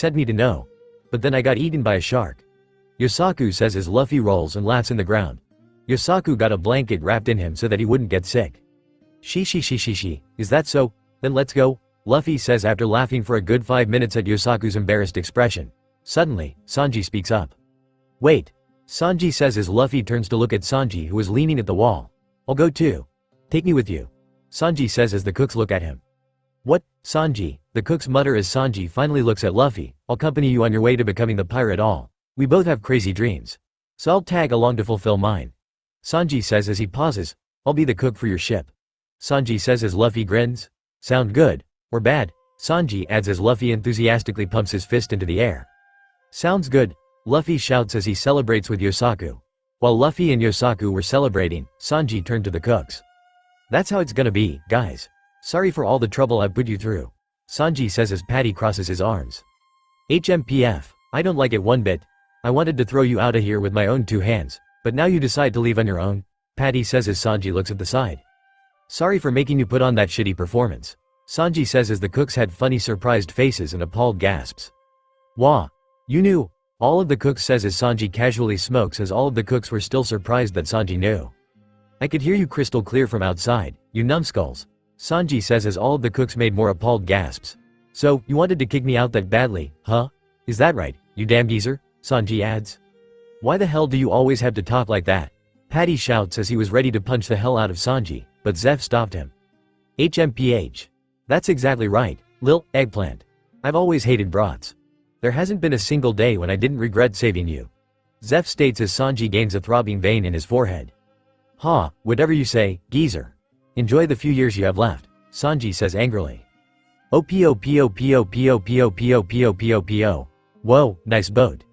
sent me to know. But then I got eaten by a shark. Yosaku says as Luffy rolls and laughs in the ground. Yosaku got a blanket wrapped in him so that he wouldn't get sick. She, is that so? Then let's go, Luffy says after laughing for a good 5 minutes at Yosaku's embarrassed expression. Suddenly, Sanji speaks up. Wait. Sanji says as Luffy turns to look at Sanji who is leaning at the wall. I'll go too. Take me with you. Sanji says as the cooks look at him. What, Sanji? The cooks mutter as Sanji finally looks at Luffy. I'll accompany you on your way to becoming the pirate all. We both have crazy dreams. So I'll tag along to fulfill mine. Sanji says as he pauses. I'll be the cook for your ship. Sanji says as Luffy grins. Sound good? Or bad? Sanji adds as Luffy enthusiastically pumps his fist into the air. Sounds good, Luffy shouts as he celebrates with Yosaku. While Luffy and Yosaku were celebrating, Sanji turned to the cooks. That's how it's gonna be, guys. Sorry for all the trouble I've put you through. Sanji says as Patty crosses his arms. HMPF, I don't like it one bit. I wanted to throw you out of here with my own 2 hands, but now you decide to leave on your own? Patty says as Sanji looks at the side. Sorry for making you put on that shitty performance. Sanji says as the cooks had funny surprised faces and appalled gasps. Wah. You knew? All of the cooks says as Sanji casually smokes as all of the cooks were still surprised that Sanji knew. I could hear you crystal clear from outside, you numbskulls. Sanji says as all of the cooks made more appalled gasps. So, you wanted to kick me out that badly, huh? Is that right, you damn geezer? Sanji adds. Why the hell do you always have to talk like that? Patty shouts as he was ready to punch the hell out of Sanji, but Zeph stopped him. HMPH. That's exactly right, Lil Eggplant. I've always hated brats. There hasn't been a single day when I didn't regret saving you. Zeph states as Sanji gains a throbbing vein in his forehead. Ha, whatever you say, geezer. Enjoy the few years you have left, Sanji says angrily. OPOPOPOPOPOPOPOPOPO. Whoa, nice boat.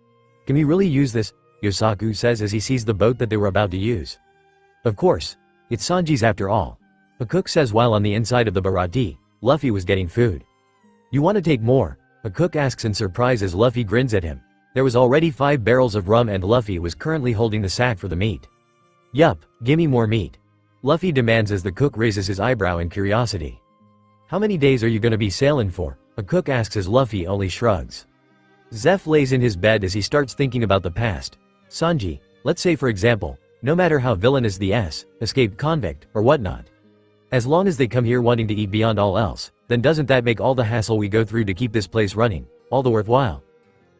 Can we really use this? Yosaku says as he sees the boat that they were about to use. Of course. It's Sanji's after all. A cook says while on the inside of the Baratie, Luffy was getting food. You want to take more? A cook asks in surprise as Luffy grins at him. There was already 5 barrels of rum and Luffy was currently holding the sack for the meat. Yup, gimme more meat. Luffy demands as the cook raises his eyebrow in curiosity. How many days are you gonna be sailing for? A cook asks as Luffy only shrugs. Zeph lays in his bed as he starts thinking about the past. Sanji, let's say for example, no matter how villainous the escaped convict, or whatnot. As long as they come here wanting to eat beyond all else, then doesn't that make all the hassle we go through to keep this place running, all the worthwhile?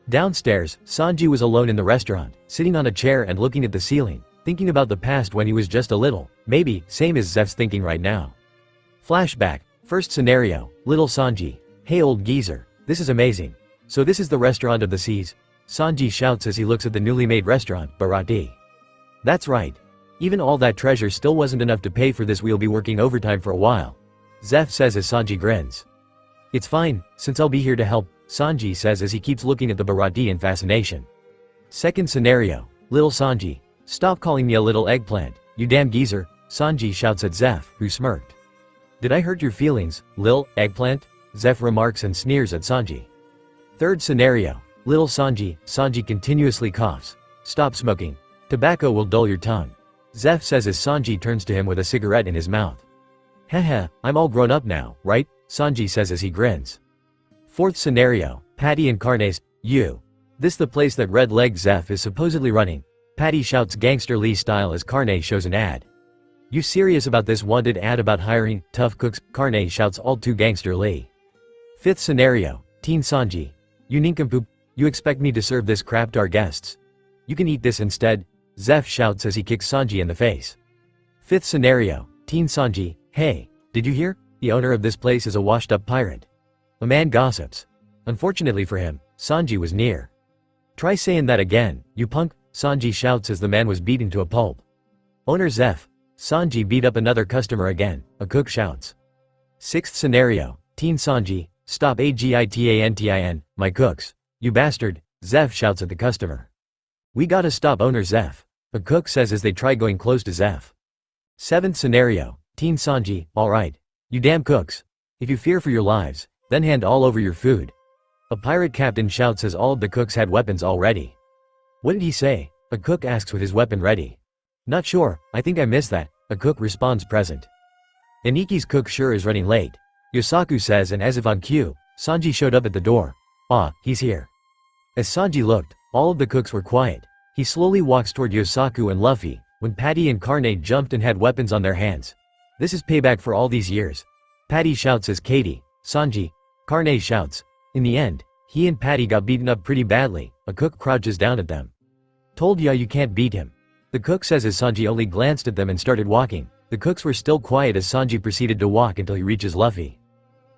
Downstairs, Sanji was alone in the restaurant, sitting on a chair and looking at the ceiling, thinking about the past when he was just a little, maybe, same as Zeph's thinking right now. Flashback, first scenario, little Sanji. Hey old geezer, this is amazing. So this is the restaurant of the seas? Sanji shouts as he looks at the newly made restaurant, Baratie. That's right. Even all that treasure still wasn't enough to pay for this, we'll be working overtime for a while. Zeph says as Sanji grins. It's fine, since I'll be here to help, Sanji says as he keeps looking at the Baratie in fascination. Second scenario, little Sanji. Stop calling me a little eggplant, you damn geezer, Sanji shouts at Zeph, who smirked. Did I hurt your feelings, lil eggplant? Zeph remarks and sneers at Sanji. Third scenario, little Sanji. Sanji continuously coughs. Stop smoking. Tobacco will dull your tongue. Zeph says as Sanji turns to him with a cigarette in his mouth. Heh, I'm all grown up now, right? Sanji says as he grins. Fourth scenario, Patty and Carnes, you. This the place that Red Leg Zeph is supposedly running. Patty shouts Gangster Lee style as Carne shows an ad. You serious about this wanted ad about hiring tough cooks? Carne shouts all too Gangster Lee. Fifth scenario, Teen Sanji. You nincompoop, you expect me to serve this crap to our guests? You can eat this instead, Zeph shouts as he kicks Sanji in the face. Fifth scenario, Teen Sanji. Hey, did you hear? The owner of this place is a washed up pirate. A man gossips. Unfortunately for him, Sanji was near. Try saying that again, you punk, Sanji shouts as the man was beaten to a pulp. Owner Zeph. Sanji beat up another customer again, a cook shouts. Sixth scenario, Teen Sanji. Stop AGITANTIN, my cooks. You bastard, Zeph shouts at the customer. We gotta stop owner Zeph, a cook says as they try going close to Zeph. Seventh scenario, Teen Sanji. Alright. You damn cooks. If you fear for your lives, then hand all over your food. A pirate captain shouts as all of the cooks had weapons already. What did he say? A cook asks with his weapon ready. Not sure, I think I missed that, a cook responds present. Aniki's cook sure is running late. Yosaku says and as if on cue, Sanji showed up at the door. Ah, he's here. As Sanji looked, all of the cooks were quiet. He slowly walks toward Yosaku and Luffy, when Patty and Carne jumped and had weapons on their hands. This is payback for all these years. Patty shouts as Katie, Sanji. Carne shouts. In the end, he and Patty got beaten up pretty badly, a cook crouches down at them. Told ya you can't beat him. The cook says as Sanji only glanced at them and started walking. The cooks were still quiet as Sanji proceeded to walk until he reaches Luffy.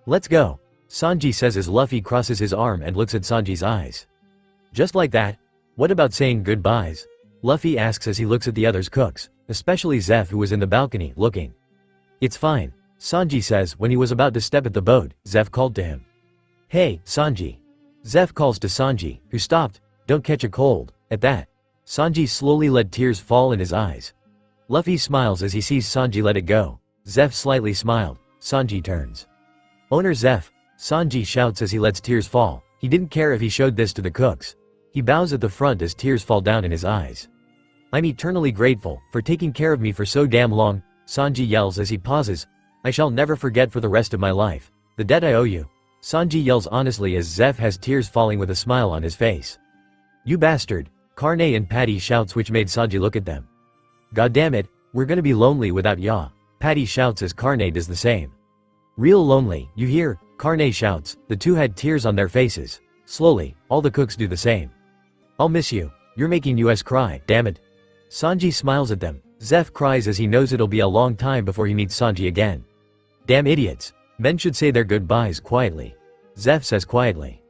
Let's go, Sanji says as Luffy crosses his arm and looks at Sanji's eyes. Just like that? What about saying goodbyes? Luffy asks as he looks at the others cooks, especially Zeph who was in the balcony, looking. It's fine, Sanji says when he was about to step at the boat, Zeph called to him. Hey, Sanji. Zeph calls to Sanji, who stopped, don't catch a cold. At that, Sanji slowly let tears fall in his eyes. Luffy smiles as he sees Sanji let it go. Zeph slightly smiled. Sanji turns. Owner Zeph, Sanji shouts as he lets tears fall. He didn't care if he showed this to the cooks. He bows at the front as tears fall down in his eyes. I'm eternally grateful for taking care of me for so damn long, Sanji yells as he pauses. I shall never forget for the rest of my life the debt I owe you. Sanji yells honestly as Zeph has tears falling with a smile on his face. "You bastard!" Carne and Patty shouts, which made Sanji look at them. "God damn it, we're gonna be lonely without ya," Patty shouts as Carne does the same. "Real lonely, you hear?" Carne shouts. The two had tears on their faces. Slowly, all the cooks do the same. "I'll miss you. You're making us cry, damn it." Sanji smiles at them. Zeph cries as he knows it'll be a long time before he meets Sanji again. "Damn idiots. Men should say their goodbyes quietly." Zeph says quietly.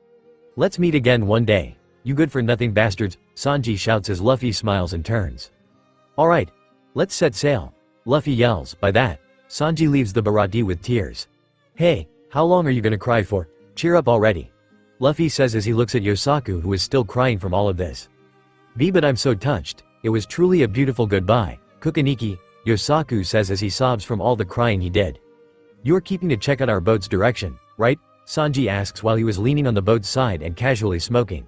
"Let's meet again one day. You good-for-nothing bastards," Sanji shouts as Luffy smiles and turns. "Alright. Let's set sail." Luffy yells. By that, Sanji leaves the Baratie with tears. "Hey, how long are you gonna cry for? Cheer up already." Luffy says as he looks at Yosaku, who is still crying from all of this. But I'm so touched. It was truly a beautiful goodbye. Kukaniki," Yosaku says as he sobs from all the crying he did. "You're keeping to check out our boat's direction, right?" Sanji asks while he was leaning on the boat's side and casually smoking.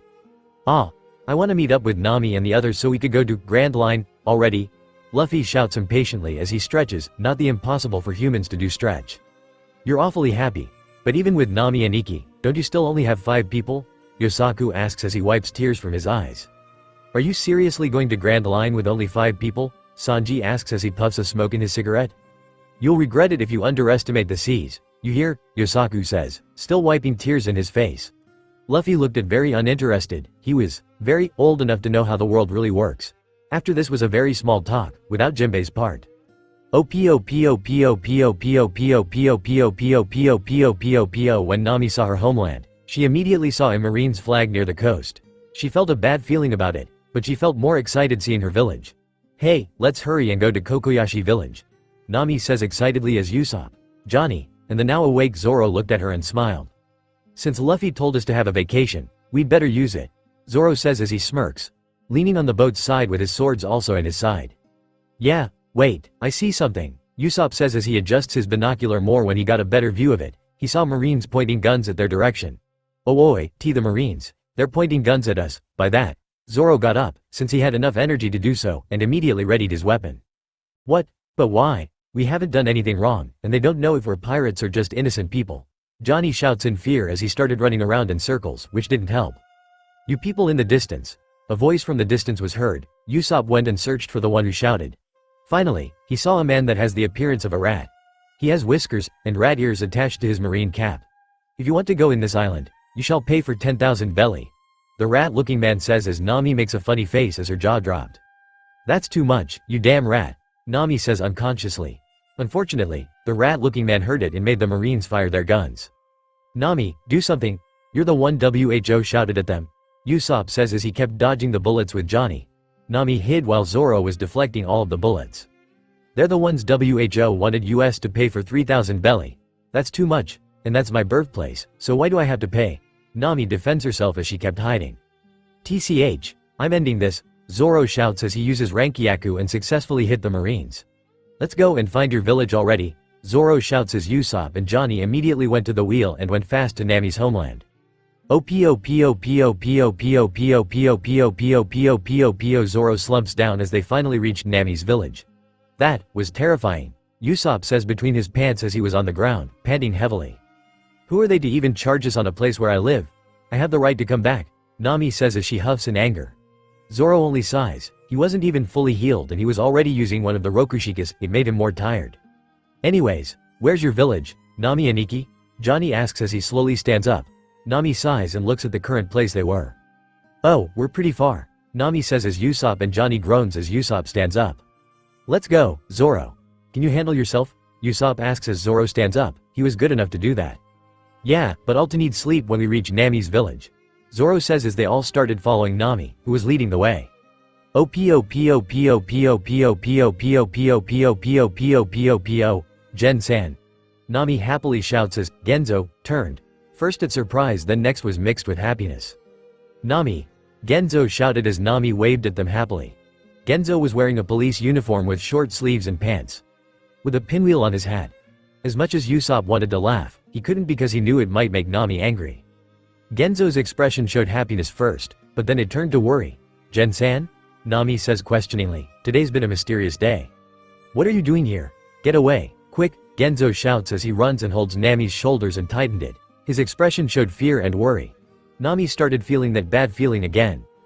"Ah, I want to meet up with Nami and the others so we could go to Grand Line already," Luffy shouts impatiently as he stretches, not the impossible for humans to do stretch. "You're awfully happy. But even with Nami and Ikki, don't you still only have 5 people?" Yosaku asks as he wipes tears from his eyes. "Are you seriously going to Grand Line with only 5 people?" Sanji asks as he puffs a smoke in his cigarette. "You'll regret it if you underestimate the seas, you hear?" Yosaku says, still wiping tears in his face. Luffy looked at very uninterested. He was very old enough to know how the world really works. After this was a very small talk, without Jinbei's part. When Nami saw her homeland, she immediately saw a marine's flag near the coast. She felt a bad feeling about it, but she felt more excited seeing her village. "Hey, let's hurry and go to Kokoyashi village," Nami says excitedly as Usopp, Johnny, and the now awake Zoro looked at her and smiled. "Since Luffy told us to have a vacation, we'd better use it," Zoro says as he smirks, leaning on the boat's side with his swords also at his side. "Yeah, wait, I see something," Usopp says as he adjusts his binocular more when he got a better view of it. He saw Marines pointing guns at their direction. "Oh oi, the Marines. They're pointing guns at us." By that, Zoro got up, since he had enough energy to do so, and immediately readied his weapon. "What? But why? We haven't done anything wrong, and they don't know if we're pirates or just innocent people." Johnny shouts in fear as he started running around in circles, which didn't help. "You people in the distance." A voice from the distance was heard. Usopp went and searched for the one who shouted. Finally, he saw a man that has the appearance of a rat. He has whiskers, and rat ears attached to his marine cap. "If you want to go in this island, you shall pay for 10,000 belly," the rat-looking man says as Nami makes a funny face as her jaw dropped. "That's too much, you damn rat," Nami says unconsciously. Unfortunately, the rat-looking man heard it and made the Marines fire their guns. "Nami, do something. You're the one," Who shouted at them. Usopp says as he kept dodging the bullets with Johnny. Nami hid while Zoro was deflecting all of the bullets. "They're the ones Who wanted us to pay for 3,000 belly. That's too much, and that's my birthplace, so why do I have to pay?" Nami defends herself as she kept hiding. "TCH, I'm ending this," Zoro shouts as he uses Rankyaku and successfully hit the Marines. "Let's go and find your village already," Zoro shouts as Usopp and Johnny immediately went to the wheel and went fast to Nami's homeland. Zoro slumps down as they finally reached Nami's village. "That was terrifying," Usopp says between his pants as he was on the ground, panting heavily. "Who are they to even charge us on a place where I live? I have the right to come back," Nami says as she huffs in anger. Zoro only sighs. He wasn't even fully healed and he was already using one of the Rokushikas. It made him more tired. "Anyways, where's your village, Nami and Ikki?" Johnny asks as he slowly stands up. Nami sighs and looks at the current place they were. "Oh, we're pretty far," Nami says as Usopp and Johnny groans as Usopp stands up. "Let's go, Zoro. Can you handle yourself?" Usopp asks as Zoro stands up. He was good enough to do that. "Yeah, but I'll need sleep when we reach Nami's village," Zoro says as they all started following Nami, who was leading the way. Gen-san. Nami happily shouts as Genzo turned. First at surprise, then next was mixed with happiness. "Nami!" Genzo shouted as Nami waved at them happily. Genzo was wearing a police uniform with short sleeves and pants, with a pinwheel on his hat. As much as Usopp wanted to laugh, he couldn't because he knew it might make Nami angry. Genzo's expression showed happiness first, but then it turned to worry. "Gen-san?" Nami says questioningly. "Today's been a mysterious day. What are you doing here? Get away, quick!" Genzo shouts as he runs and holds Nami's shoulders and tightened it. His expression showed fear and worry. Nami started feeling that bad feeling again.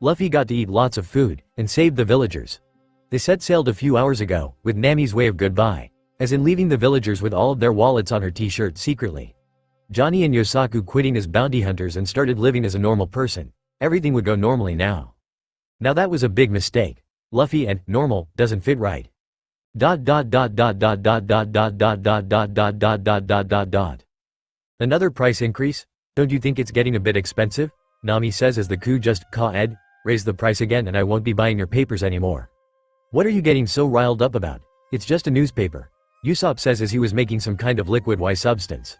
Luffy got to eat lots of food, and saved the villagers. They set sailed a few hours ago, with Nami's way of goodbye, as in leaving the villagers with all of their wallets on her t-shirt secretly. Johnny and Yosaku quitting as bounty hunters and started living as a normal person. Everything would go normally now. Now that was a big mistake. Luffy and normal doesn't fit right. ... Another price increase? Don't you think it's getting a bit expensive? Nami says as the coup just ed, raise the price again and I won't be buying your papers anymore. What are you getting so riled up about? It's just a newspaper. Usopp says as he was making some kind of liquid Y substance.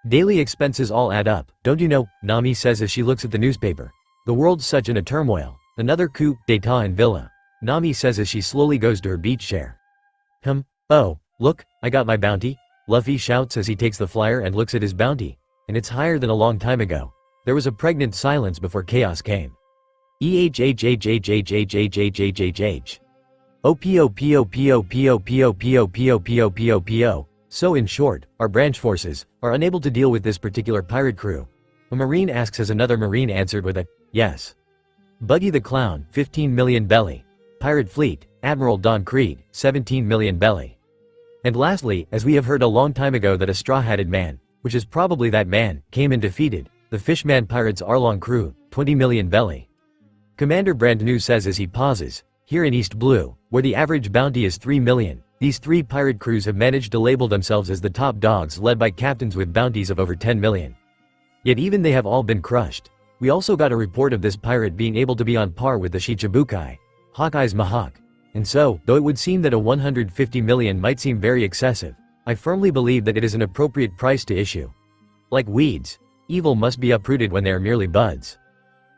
Daily expenses all add up, don't you know? Nami says as she looks at the newspaper. The world's such in a turmoil. Another coup d'état in Villa. Nami says as she slowly goes to her beach chair. Oh, look, I got my bounty. Luffy shouts as he takes the flyer and looks at his bounty. And it's higher than a long time ago. There was a pregnant silence before chaos came. So in short, our branch forces are unable to deal with this particular pirate crew. A marine asks as another marine answered with a yes. Buggy the Clown, 15 million belly. Pirate fleet, Admiral Don Krieg, 17 million belly. And lastly, as we have heard a long time ago that a straw-hatted man, which is probably that man, came and defeated the Fishman Pirates Arlong crew, 20 million belly. Commander Brandnew says as he pauses, here in East Blue, where the average bounty is 3 million, these three pirate crews have managed to label themselves as the top dogs led by captains with bounties of over 10 million. Yet even they have all been crushed. We also got a report of this pirate being able to be on par with the Shichibukai, Hawkeye's Mihawk. And so, though it would seem that a 150 million might seem very excessive, I firmly believe that it is an appropriate price to issue. Like weeds, evil must be uprooted when they are merely buds.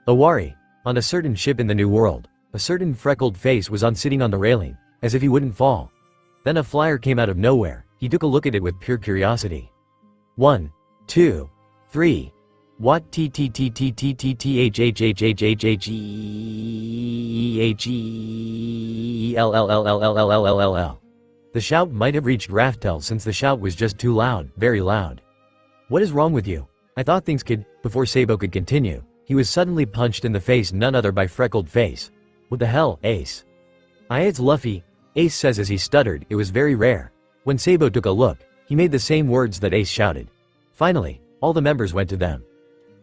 Owari, on a certain ship in the New World, a certain freckled face was sitting on the railing, as if he wouldn't fall. Then a flyer came out of nowhere. He took a look at it with pure curiosity. 1, 2, 3. What t t t t t t t h h h h h h e h e l l l l l l l l l l. The shout might have reached Raftel since the shout was just too loud, very loud. What is wrong with you? I thought things could, before Sabo could continue. He was suddenly punched in the face, none other by Freckled Face. What the hell, Ace? It's Luffy, Ace says as he stuttered. It was very rare. When Sabo took a look, he made the same words that Ace shouted. Finally, all the members went to them.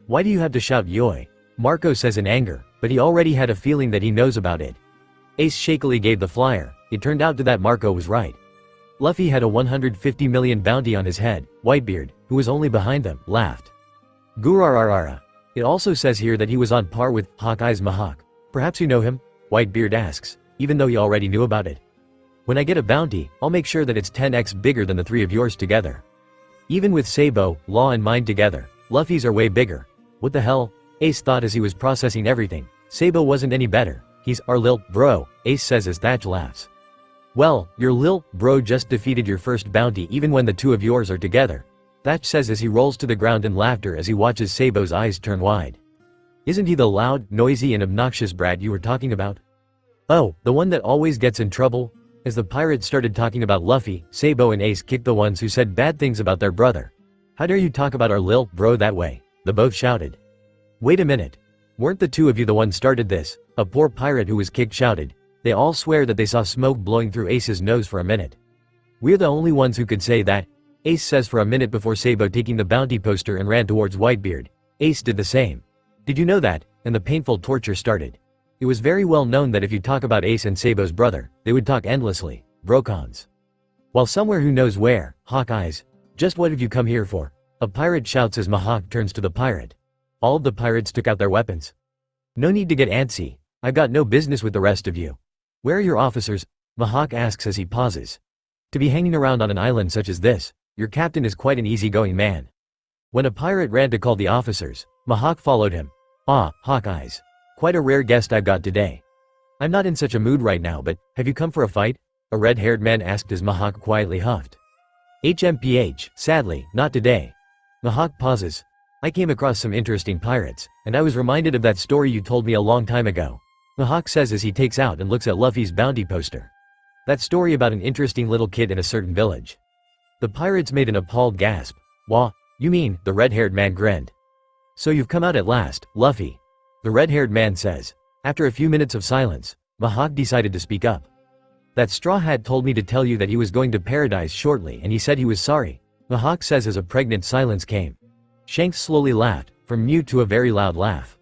Why do you have to shout Yoi? Marco says in anger, but he already had a feeling that he knows about it. Ace shakily gave the flyer. It turned out that Marco was right. Luffy had a 150 million bounty on his head. Whitebeard, who was only behind them, laughed. Gurararara. It also says here that he was on par with Hawkeye's Mihawk. Perhaps you know him? Whitebeard asks, even though he already knew about it. When I get a bounty, I'll make sure that it's 10x bigger than the three of yours together. Even with Sabo, Law and mine together, Luffy's are way bigger. What the hell? Ace thought as he was processing everything. Sabo wasn't any better. He's our lil bro, Ace says as Thatch laughs. Well, your lil bro just defeated your first bounty even when the two of yours are together. Thatch says as he rolls to the ground in laughter as he watches Sabo's eyes turn wide. Isn't he the loud, noisy and obnoxious brat you were talking about? Oh, the one that always gets in trouble? As the pirates started talking about Luffy, Sabo and Ace kicked the ones who said bad things about their brother. How dare you talk about our lil bro that way? The both shouted. Wait a minute. Weren't the two of you the ones started this? A poor pirate who was kicked shouted. They all swear that they saw smoke blowing through Ace's nose for a minute. We're the only ones who could say that, Ace says for a minute before Sabo taking the bounty poster and ran towards Whitebeard. Ace did the same. Did you know that? And the painful torture started. It was very well known that if you talk about Ace and Sabo's brother, they would talk endlessly. Brocons. While somewhere who knows where, Hawkeyes. Just what have you come here for? A pirate shouts as Mihawk turns to the pirate. All of the pirates took out their weapons. No need to get antsy. I've got no business with the rest of you. Where are your officers? Mihawk asks as he pauses. To be hanging around on an island such as this, your captain is quite an easygoing man. When a pirate ran to call the officers, Mihawk followed him. Ah, Hawkeyes. Quite a rare guest I've got today. I'm not in such a mood right now, but have you come for a fight? A red-haired man asked as Mihawk quietly huffed. HMPH, sadly, not today. Mihawk pauses. I came across some interesting pirates, and I was reminded of that story you told me a long time ago. Mihawk says as he takes out and looks at Luffy's bounty poster. That story about an interesting little kid in a certain village. The pirates made an appalled gasp. Wah, you mean? The red-haired man grinned. So you've come out at last, Luffy. The red-haired man says. After a few minutes of silence, Mihawk decided to speak up. That straw hat told me to tell you that he was going to paradise shortly and he said he was sorry, Mihawk says as a pregnant silence came. Shanks slowly laughed, from mute to a very loud laugh.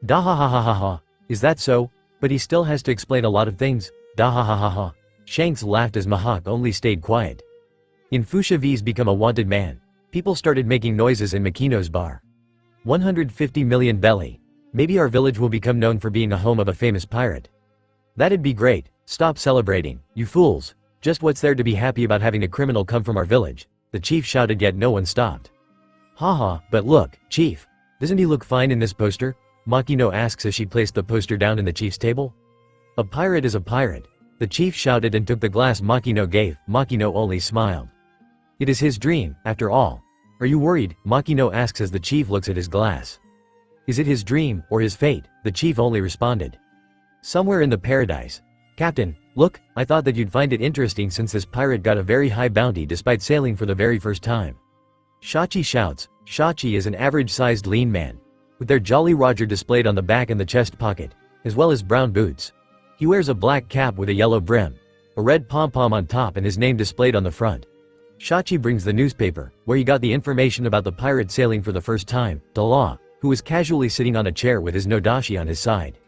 Da ha ha ha ha ha, is that so? But he still has to explain a lot of things, da ha ha ha ha. Shanks laughed as Mihawk only stayed quiet. In Fuchsia V's Become a Wanted Man, people started making noises in Makino's bar. 150 million belly. Maybe our village will become known for being a home of a famous pirate. That'd be great. Stop celebrating, you fools. Just what's there to be happy about having a criminal come from our village? The chief shouted, yet no one stopped. Haha, but look, chief. Doesn't he look fine in this poster? Makino asks as she placed the poster down in the chief's table. A pirate is a pirate. The chief shouted and took the glass Makino gave. Makino only smiled. It is his dream, after all. Are you worried? Makino asks as the chief looks at his glass. Is it his dream, or his fate? The chief only responded. Somewhere in the paradise. Captain, look, I thought that you'd find it interesting since this pirate got a very high bounty despite sailing for the very first time. Shachi shouts. Shachi is an average-sized lean man, with their Jolly Roger displayed on the back and the chest pocket, as well as brown boots. He wears a black cap with a yellow brim, a red pom-pom on top and his name displayed on the front. Shachi brings the newspaper, where he got the information about the pirate sailing for the first time, to Law, who was casually sitting on a chair with his nodashi on his side.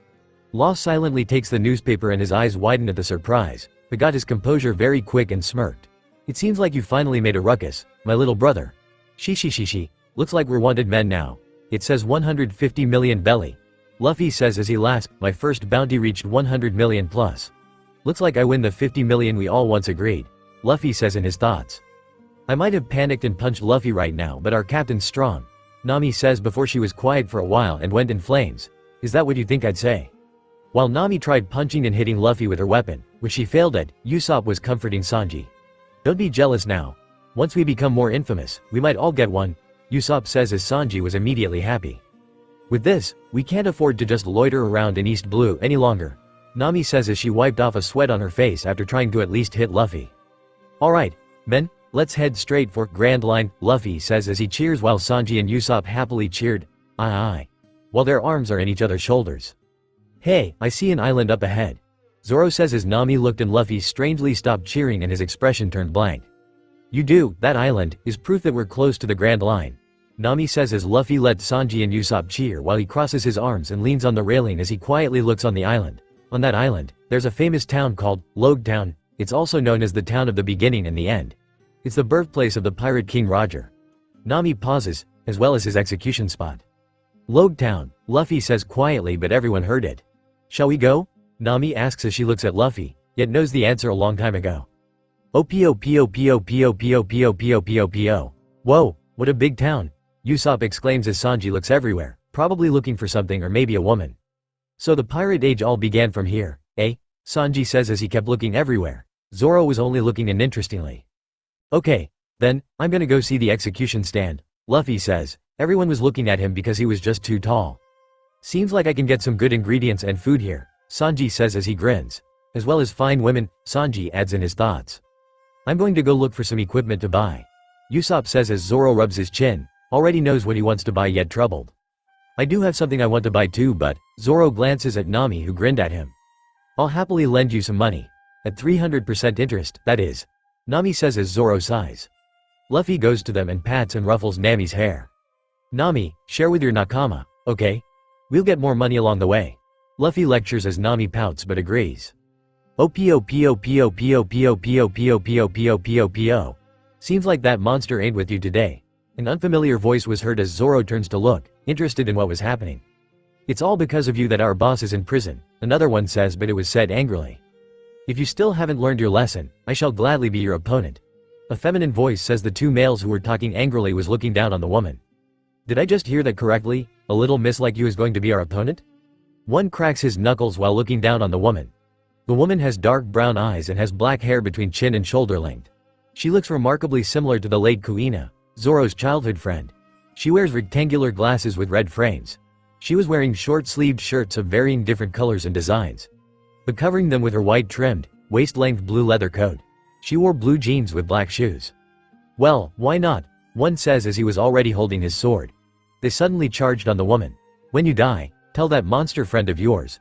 Law silently takes the newspaper and his eyes widen at the surprise, but got his composure very quick and smirked. It seems like you finally made a ruckus, my little brother. Shishi. Looks like we're wanted men now. It says 150 million belly. Luffy says as he laughs, my first bounty reached 100 million plus. Looks like I win the 50 million we all once agreed. Luffy says in his thoughts. I might have panicked and punched Luffy right now, but our captain's strong. Nami says before she was quiet for a while and went in flames. Is that what you think I'd say? While Nami tried punching and hitting Luffy with her weapon, which she failed at, Usopp was comforting Sanji. Don't be jealous now. Once we become more infamous, we might all get one, Usopp says as Sanji was immediately happy. With this, we can't afford to just loiter around in East Blue any longer, Nami says as she wiped off a sweat on her face after trying to at least hit Luffy. Alright, men, let's head straight for Grand Line, Luffy says as he cheers while Sanji and Usopp happily cheered, aye, while their arms are in each other's shoulders. Hey, I see an island up ahead, Zoro says as Nami looked and Luffy strangely stopped cheering and his expression turned blank. You do, that island, is proof that we're close to the Grand Line, Nami says as Luffy lets Sanji and Usopp cheer while he crosses his arms and leans on the railing as he quietly looks on the island. On that island, there's a famous town called Loguetown. It's also known as the town of the beginning and the end. It's the birthplace of the pirate King Roger. Nami pauses, as well as his execution spot. Loguetown, Luffy says quietly but everyone heard it. Shall we go? Nami asks as she looks at Luffy, yet knows the answer a long time ago. O-P-O-P-O-P-O-P-O-P-O-P-O-P-O-P-O. Whoa, what a big town, Usopp exclaims as Sanji looks everywhere, probably looking for something or maybe a woman. So the pirate age all began from here, eh? Sanji says as he kept looking everywhere. Zoro was only looking uninterestingly. Okay, then, I'm gonna go see the execution stand, Luffy says. Everyone was looking at him because he was just too tall. Seems like I can get some good ingredients and food here, Sanji says as he grins. As well as fine women, Sanji adds in his thoughts. I'm going to go look for some equipment to buy, Usopp says as Zoro rubs his chin, already knows what he wants to buy yet troubled. I do have something I want to buy too, but, Zoro glances at Nami who grinned at him. I'll happily lend you some money. At 300% interest, that is, Nami says as Zoro sighs. Luffy goes to them and pats and ruffles Nami's hair. Nami, share with your nakama, okay? We'll get more money along the way. Luffy lectures as Nami pouts but agrees. O-P-O-P-O-P-O-P-O-P-O-P-O-P-O-P-O-P-O. Seems like that monster ain't with you today. An unfamiliar voice was heard as Zoro turns to look, interested in what was happening. It's all because of you that our boss is in prison, another one says, but it was said angrily. If you still haven't learned your lesson, I shall gladly be your opponent. A feminine voice says the two males who were talking angrily was looking down on the woman. Did I just hear that correctly? A little miss like you is going to be our opponent? One cracks his knuckles while looking down on the woman. The woman has dark brown eyes and has black hair between chin and shoulder length. She looks remarkably similar to the late Kuina, Zoro's childhood friend. She wears rectangular glasses with red frames. She was wearing short-sleeved shirts of varying different colors and designs, but covering them with her white-trimmed, waist-length blue leather coat. She wore blue jeans with black shoes. Well, why not? One says as he was already holding his sword. They suddenly charged on the woman. When you die, tell that monster friend of yours,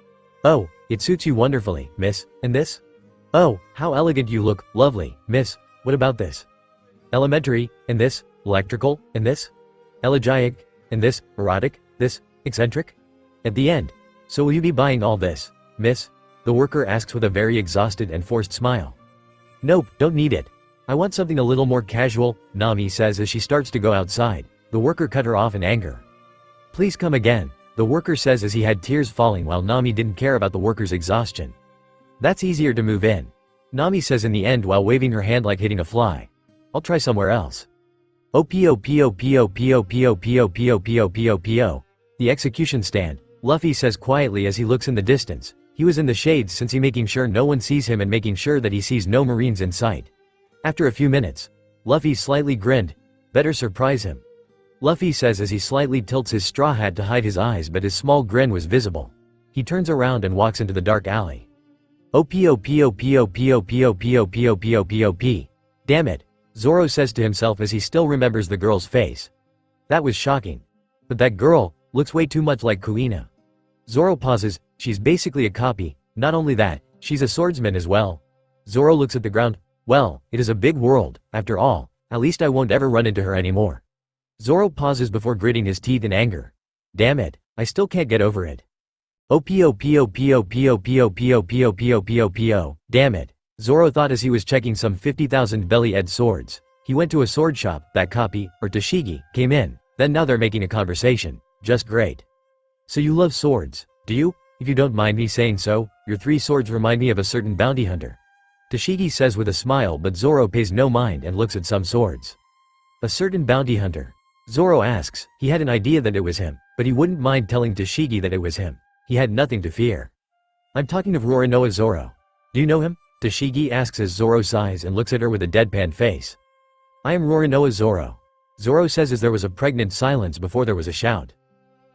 Oh, it suits you wonderfully, miss. And this? Oh, how elegant you look, lovely, miss. What about this? Elementary, and this? Electrical, and this? Elegiac, and this? Erotic, this? Eccentric? At the end. So will you be buying all this, miss? The worker asks with a very exhausted and forced smile. Nope, don't need it. I want something a little more casual, Nami says as she starts to go outside. The worker cut her off in anger. Please come again, the worker says as he had tears falling while Nami didn't care about the worker's exhaustion. That's easier to move in, Nami says in the end while waving her hand like hitting a fly. I'll try somewhere else. O-P-O-P-O-P-O-P-O-P-O-P-O-P-O-P-O. The execution stand, Luffy says quietly as he looks in the distance. He was in the shades since he making sure no one sees him and making sure that he sees no marines in sight. After a few minutes, Luffy slightly grinned. Better surprise him, Luffy says as he slightly tilts his straw hat to hide his eyes, but his small grin was visible. He turns around and walks into the dark alley. O-P-O-P-O-P-O-P-O-P-O-P-O-P-O-P-O-P. Damn it, Zoro says to himself as he still remembers the girl's face. That was shocking. But that girl looks way too much like Kuina. Zoro pauses. She's basically a copy. Not only that, she's a swordsman as well. Zoro looks at the ground. Well, it is a big world, after all. At least I won't ever run into her anymore. Zoro pauses before gritting his teeth in anger. Damn it, I still can't get over it. O-P-O-P-O-P-O-P-O-P-O-P-O-P-O-P-O. Damn it, Zoro thought as he was checking some 50,000 belly-ed swords. He went to a sword shop. That copy, or Tashigi, came in. Then now they're making a conversation. Just great. So you love swords, do you? If you don't mind me saying so, your 3 swords remind me of a certain bounty hunter. Tashigi says with a smile, but Zoro pays no mind and looks at some swords. A certain bounty hunter? Zoro asks. He had an idea that it was him, but he wouldn't mind telling Tashigi that it was him. He had nothing to fear. I'm talking of Roronoa Zoro. Do you know him? Tashigi asks as Zoro sighs and looks at her with a deadpan face. I am Roronoa Zoro. Zoro says as there was a pregnant silence before there was a shout.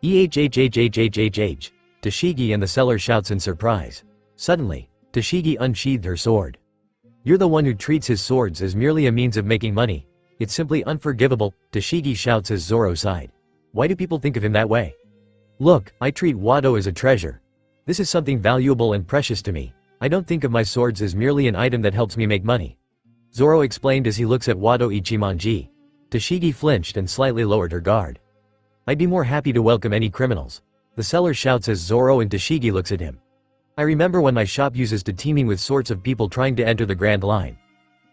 EHHHHHHH. Tashigi and the seller shouts in surprise. Suddenly, Tashigi unsheathed her sword. You're the one who treats his swords as merely a means of making money. It's simply unforgivable, Tashigi shouts as Zoro sighed. Why do people think of him that way? Look, I treat Wado as a treasure. This is something valuable and precious to me. I don't think of my swords as merely an item that helps me make money. Zoro explained as he looks at Wado Ichimonji. Tashigi flinched and slightly lowered her guard. I'd be more happy to welcome any criminals. The seller shouts as Zoro and Tashigi looks at him. I remember when my shop uses to teeming with sorts of people trying to enter the Grand Line.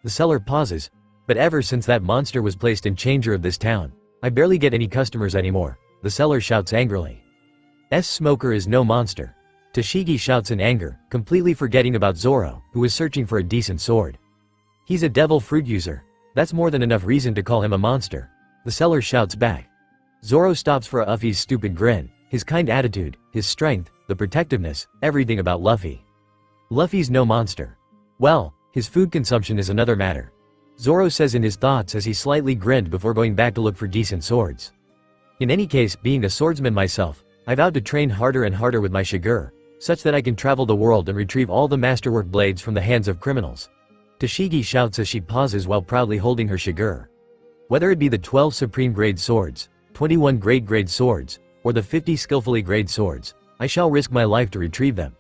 The seller pauses. But ever since that monster was placed in changer of this town, I barely get any customers anymore, the seller shouts angrily. Smoker is no monster. Tashigi shouts in anger, completely forgetting about Zoro, who was searching for a decent sword. He's a devil fruit user. That's more than enough reason to call him a monster. The seller shouts back. Zoro stops for Luffy's stupid grin, his kind attitude, his strength, the protectiveness, everything about Luffy. Luffy's no monster. Well, his food consumption is another matter. Zoro says in his thoughts as he slightly grinned before going back to look for decent swords. In any case, being a swordsman myself, I vowed to train harder and harder with my shigure, such that I can travel the world and retrieve all the masterwork blades from the hands of criminals. Tashigi shouts as she pauses while proudly holding her shigure. Whether it be the 12 supreme grade swords, 21 grade swords, or the 50 skillfully grade swords, I shall risk my life to retrieve them.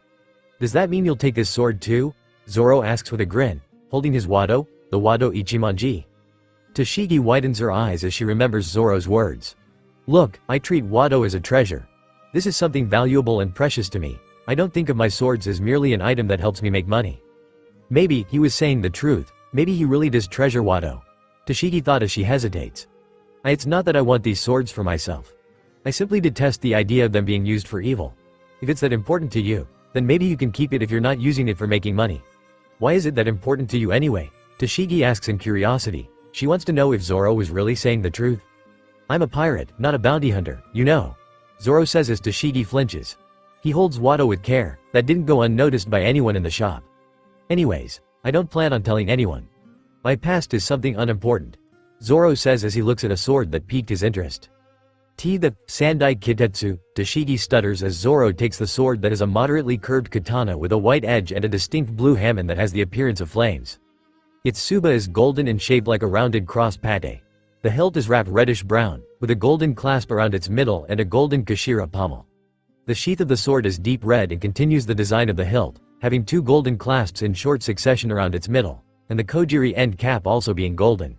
Does that mean you'll take this sword too? Zoro asks with a grin, holding his Wado, the Wado Ichimonji. Tashigi widens her eyes as she remembers Zoro's words. Look, I treat Wado as a treasure. This is something valuable and precious to me. I don't think of my swords as merely an item that helps me make money. Maybe he was saying the truth. Maybe he really does treasure Wado. Tashigi thought as she hesitates. It's not that I want these swords for myself. I simply detest the idea of them being used for evil. If it's that important to you, then maybe you can keep it if you're not using it for making money. Why is it that important to you anyway? Tashigi asks in curiosity. She wants to know if Zoro was really saying the truth. I'm a pirate, not a bounty hunter, you know. Zoro says as Tashigi flinches. He holds Wado with care. That didn't go unnoticed by anyone in the shop. Anyways, I don't plan on telling anyone. My past is something unimportant. Zoro says as he looks at a sword that piqued his interest. The Sandai Kitetsu, Tashigi stutters as Zoro takes the sword that is a moderately curved katana with a white edge and a distinct blue hamon that has the appearance of flames. Its tsuba is golden and shaped like a rounded cross pate. The hilt is wrapped reddish-brown, with a golden clasp around its middle and a golden kashira pommel. The sheath of the sword is deep red and continues the design of the hilt, having two golden clasps in short succession around its middle, and the kojiri end cap also being golden.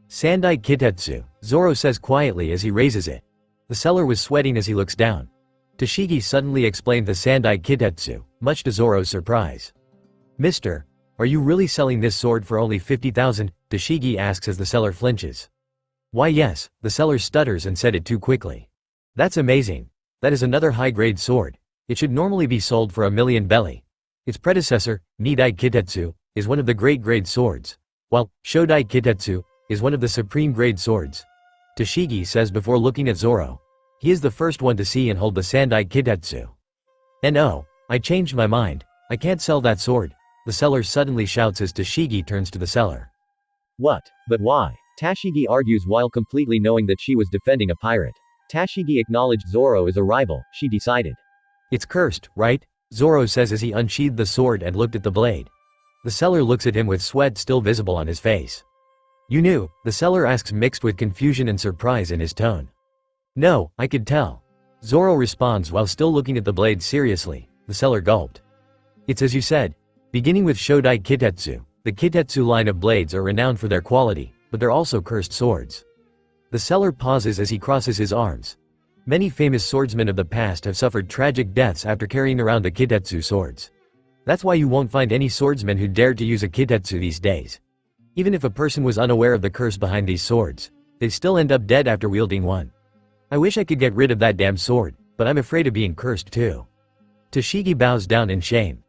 Sandai Kitetsu, Zoro says quietly as he raises it. The seller was sweating as he looks down. Tashigi suddenly explained the Sandai Kitetsu, much to Zoro's surprise. Mister, are you really selling this sword for only 50,000? Tashigi asks as the seller flinches. Why yes, the seller stutters and said it too quickly. That's amazing. That is another high-grade sword. It should normally be sold for 1,000,000 belly. Its predecessor, Nidai Kitetsu, is one of the great-grade swords, while Shodai Kitetsu is one of the supreme-grade swords. Tashigi says before looking at Zoro. He is the first one to see and hold the Sandai Kitetsu. And oh, I changed my mind. I can't sell that sword. The seller suddenly shouts as Tashigi turns to the seller. What? But why? Tashigi argues while completely knowing that she was defending a pirate. Tashigi acknowledged Zoro as a rival, she decided. It's cursed, right? Zoro says as he unsheathed the sword and looked at the blade. The seller looks at him with sweat still visible on his face. You knew? The seller asks mixed with confusion and surprise in his tone. No, I could tell. Zoro responds while still looking at the blade seriously. The seller gulped. It's as you said. Beginning with Shodai Kitetsu, the Kitetsu line of blades are renowned for their quality, but they're also cursed swords. The seller pauses as he crosses his arms. Many famous swordsmen of the past have suffered tragic deaths after carrying around the Kitetsu swords. That's why you won't find any swordsman who dared to use a Kitetsu these days. Even if a person was unaware of the curse behind these swords, they'd still end up dead after wielding one. I wish I could get rid of that damn sword, but I'm afraid of being cursed too. Tashigi bows down in shame.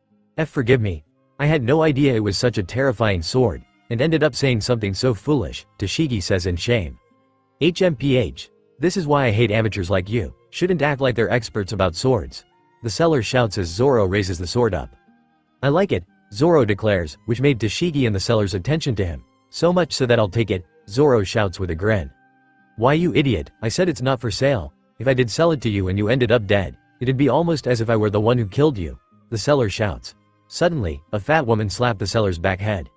Forgive me. I had no idea it was such a terrifying sword, and ended up saying something so foolish, Tashigi says in shame. HMPH. This is why I hate amateurs like you, shouldn't act like they're experts about swords. The seller shouts as Zoro raises the sword up. I like it, Zoro declares, which made Tashigi and the seller's attention to him. So much so that I'll take it, Zoro shouts with a grin. Why you idiot, I said it's not for sale. If I did sell it to you and you ended up dead, it'd be almost as if I were the one who killed you. The seller shouts. Suddenly, a fat woman slapped the seller's back head.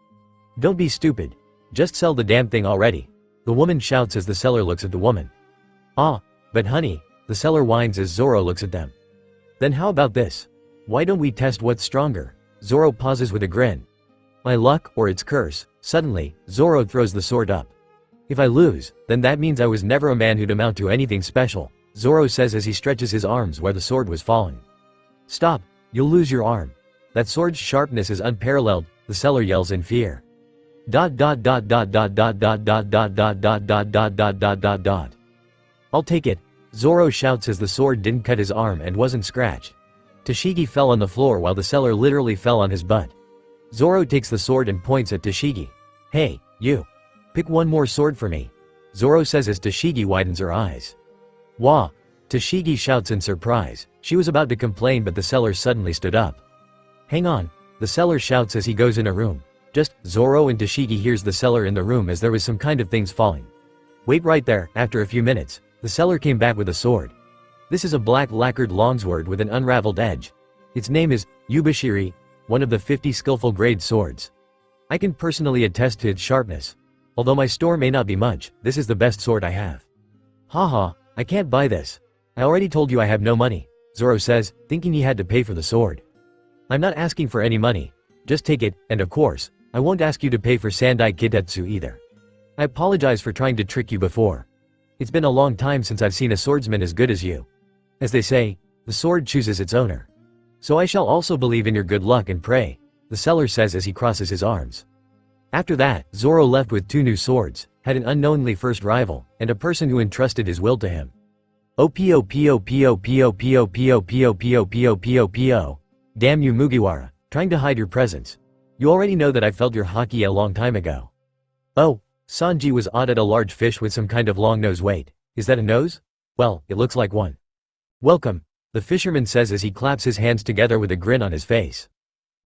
Don't be stupid. Just sell the damn thing already. The woman shouts as the seller looks at the woman. Ah, but honey, the seller whines as Zoro looks at them. Then how about this? Why don't we test what's stronger? Zoro pauses with a grin. My luck, or its curse. Suddenly, Zoro throws the sword up. If I lose, then that means I was never a man who'd amount to anything special, Zoro says as he stretches his arms where the sword was falling. Stop, you'll lose your arm. That sword's sharpness is unparalleled, the seller yells in fear. I'll take it, Zoro shouts as the sword didn't cut his arm and wasn't scratched. Tashigi fell on the floor while the seller literally fell on his butt. Zoro takes the sword and points at Tashigi. Hey, you. Pick one more sword for me. Zoro says as Tashigi widens her eyes. Wah! Tashigi shouts in surprise. She was about to complain but the seller suddenly stood up. Hang on, the seller shouts as he goes in a room. Just, Zoro and Tashigi hears the seller in the room as there was some kind of things falling. Wait right there, after a few minutes, the seller came back with a sword. This is a black lacquered longsword with an unraveled edge. Its name is Yubashiri, one of the 50 skillful grade swords. I can personally attest to its sharpness. Although my store may not be much, this is the best sword I have. Haha, I can't buy this. I already told you I have no money, Zoro says, thinking he had to pay for the sword. I'm not asking for any money. Just take it, and of course, I won't ask you to pay for Sandai Kitetsu either. I apologize for trying to trick you before. It's been a long time since I've seen a swordsman as good as you. As they say, the sword chooses its owner. So I shall also believe in your good luck and pray, the seller says as he crosses his arms. After that, Zoro left with 2 new swords, had an unknowingly first rival, and a person who entrusted his will to him. O-P-O-P-O-P-O-P-O-P-O-P-O-P-O-P-O-P-O. Damn you Mugiwara, trying to hide your presence. You already know that I felt your haki a long time ago. Oh, Sanji was awed at a large fish with some kind of long nose. Wait, is that a nose? Well, it looks like one. Welcome, the fisherman says as he claps his hands together with a grin on his face.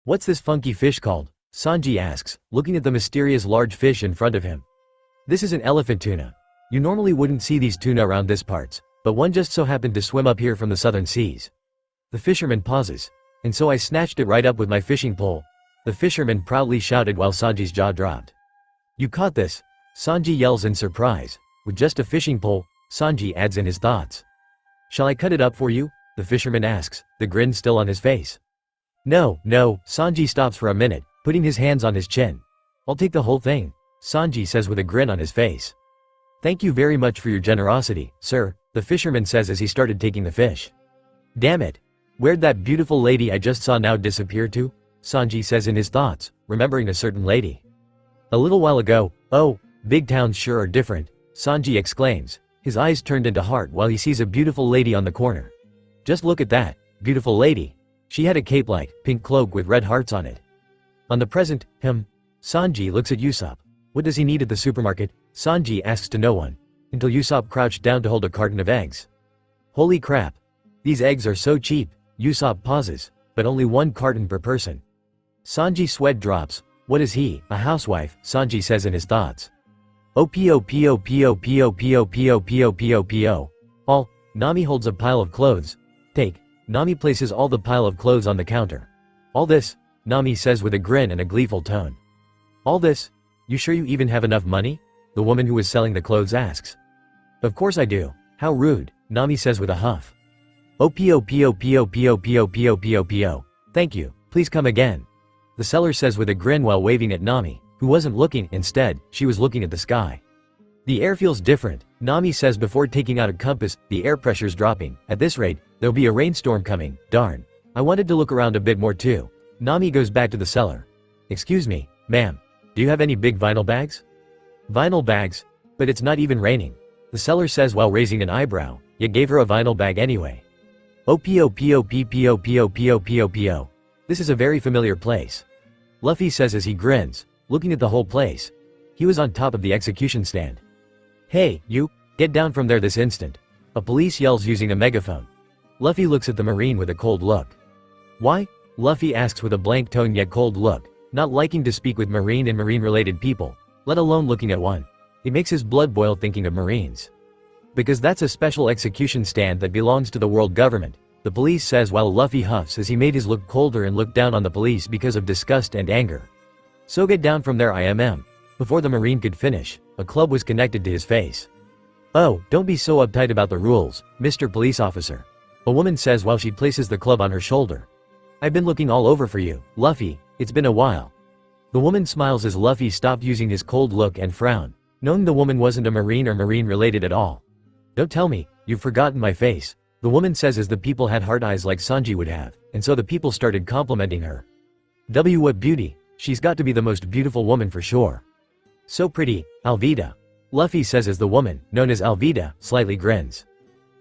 What's this funky fish called? Sanji asks, looking at the mysterious large fish in front of him. This is an elephant tuna. You normally wouldn't see these tuna around this parts, but one just so happened to swim up here from the southern seas. The fisherman pauses. And so I snatched it right up with my fishing pole. The fisherman proudly shouted while Sanji's jaw dropped. You caught this? Sanji yells in surprise. With just a fishing pole, Sanji adds in his thoughts. Shall I cut it up for you? The fisherman asks, the grin still on his face. No, Sanji stops for a minute, putting his hands on his chin. I'll take the whole thing, Sanji says with a grin on his face. Thank you very much for your generosity, sir, the fisherman says as he started taking the fish. Damn it. Where'd that beautiful lady I just saw now disappear to? Sanji says in his thoughts, remembering a certain lady. A little while ago. Oh, big towns sure are different, Sanji exclaims, his eyes turned into heart while he sees a beautiful lady on the corner. Just look at that, beautiful lady. She had a cape-like, pink cloak with red hearts on it. On the present, Sanji looks at Usopp. What does he need at the supermarket? Sanji asks to no one, until Usopp crouched down to hold a carton of eggs. Holy crap. These eggs are so cheap. Usopp pauses, but only one carton per person. Sanji's sweat drops. What is he, a housewife? Sanji says in his thoughts. O-P-O-P-O-P-O-P-O-P-O-P-O-P-O-P-O. All, Nami holds a pile of clothes. Take. Nami places all the pile of clothes on the counter. All this, Nami says with a grin and a gleeful tone. All this? You sure you even have enough money? The woman who was selling the clothes asks. Of course I do. How rude, Nami says with a huff. O-P-O-P-O-P-O-P-O-P-O-P-O-P-O. Thank you, please come again. The seller says with a grin while waving at Nami, who wasn't looking, instead, she was looking at the sky. The air feels different, Nami says before taking out a compass, the air pressure's dropping. At this rate, there'll be a rainstorm coming, darn. I wanted to look around a bit more too. Nami goes back to the seller. Excuse me, ma'am, do you have any big vinyl bags? Vinyl bags? But it's not even raining. The seller says while raising an eyebrow, yet gave her a vinyl bag anyway. O-P-O-P-O-P-O-P-O-P-O-P-O-P-O. This is a very familiar place. Luffy says as he grins, looking at the whole place. He was on top of the execution stand. Hey, you, get down from there this instant. A police yells using a megaphone. Luffy looks at the Marine with a cold look. Why? Luffy asks with a blank tone yet cold look, not liking to speak with Marine and Marine-related people, let alone looking at one. It makes his blood boil thinking of Marines. Because that's a special execution stand that belongs to the world government, the police says while Luffy huffs as he made his look colder and looked down on the police because of disgust and anger. So get down from there IMM. Before the Marine could finish, a club was connected to his face. Oh, don't be so uptight about the rules, Mr. Police Officer. A woman says while she places the club on her shoulder. I've been looking all over for you, Luffy, it's been a while. The woman smiles as Luffy stopped using his cold look and frown, knowing the woman wasn't a Marine or Marine-related at all. Don't tell me, you've forgotten my face, the woman says as the people had hard eyes like Sanji would have, and so the people started complimenting her. What beauty, she's got to be the most beautiful woman for sure. So pretty, Alvida. Luffy says as the woman, known as Alvida, slightly grins.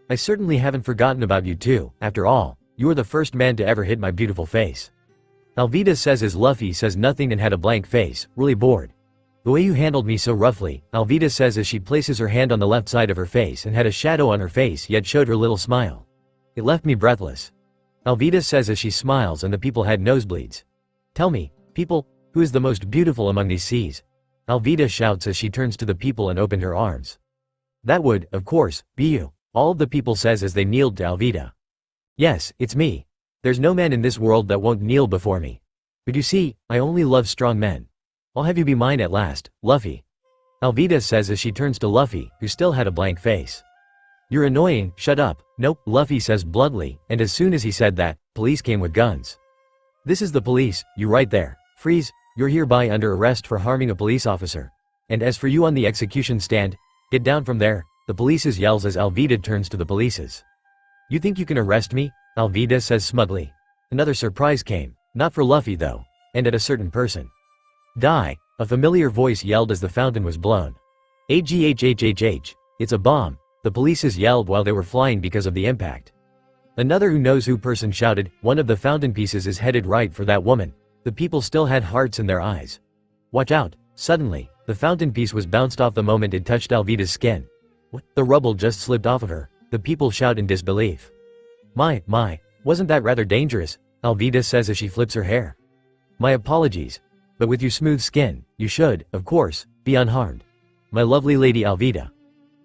I certainly haven't forgotten about you too, after all, you were the first man to ever hit my beautiful face. Alvida says as Luffy says nothing and had a blank face, really bored. The way you handled me so roughly, Alvida says as she places her hand on the left side of her face and had a shadow on her face yet showed her little smile. It left me breathless. Alvida says as she smiles and the people had nosebleeds. Tell me, people, who is the most beautiful among these seas? Alvida shouts as she turns to the people and opened her arms. That would, of course, be you, all of the people says as they kneeled to Alvida. Yes, it's me. There's no man in this world that won't kneel before me. But you see, I only love strong men. I'll have you be mine at last, Luffy. Alvida says as she turns to Luffy, who still had a blank face. You're annoying, shut up. Nope, Luffy says bluntly, and as soon as he said that, police came with guns. This is the police, you right there. Freeze, you're hereby under arrest for harming a police officer. And as for you on the execution stand, get down from there, the police's yells as Alvida turns to the police's. You think you can arrest me? Alvida says smugly. Another surprise came, not for Luffy though, and at a certain person. Die, a familiar voice yelled as the fountain was blown. AGHHHH. It's a bomb. The police yelled while they were flying because of the impact. Another who knows who person shouted, one of the fountain pieces is headed right for that woman. The people still had hearts in their eyes. Watch out. Suddenly, the fountain piece was bounced off the moment it touched Alvida's skin. What? The rubble just slipped off of her. The people shout in disbelief. My, wasn't that rather dangerous? Alvida says as she flips her hair. My apologies. But with your smooth skin, you should, of course, be unharmed. My lovely lady Alvida.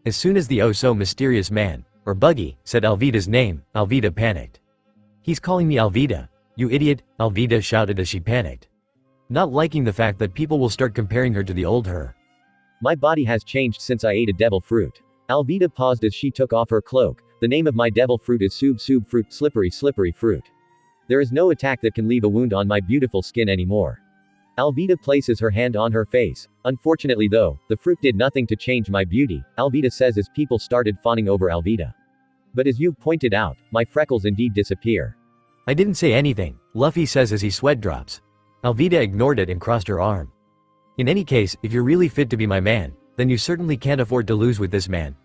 As soon as the oh-so-mysterious man, or Buggy, said Alvida's name, Alvida panicked. He's calling me Alvida, you idiot, Alvida shouted as she panicked. Not liking the fact that people will start comparing her to the old her. My body has changed since I ate a devil fruit. Alvida paused as she took off her cloak. The name of my devil fruit is Sub fruit, slippery fruit. There is no attack that can leave a wound on my beautiful skin anymore. Alvida places her hand on her face. Unfortunately though, the fruit did nothing to change my beauty, Alvida says as people started fawning over Alvida. But as you've pointed out, my freckles indeed disappear. I didn't say anything, Luffy says as he sweat drops. Alvida ignored it and crossed her arm. In any case, if you're really fit to be my man, then you certainly can't afford to lose with this man.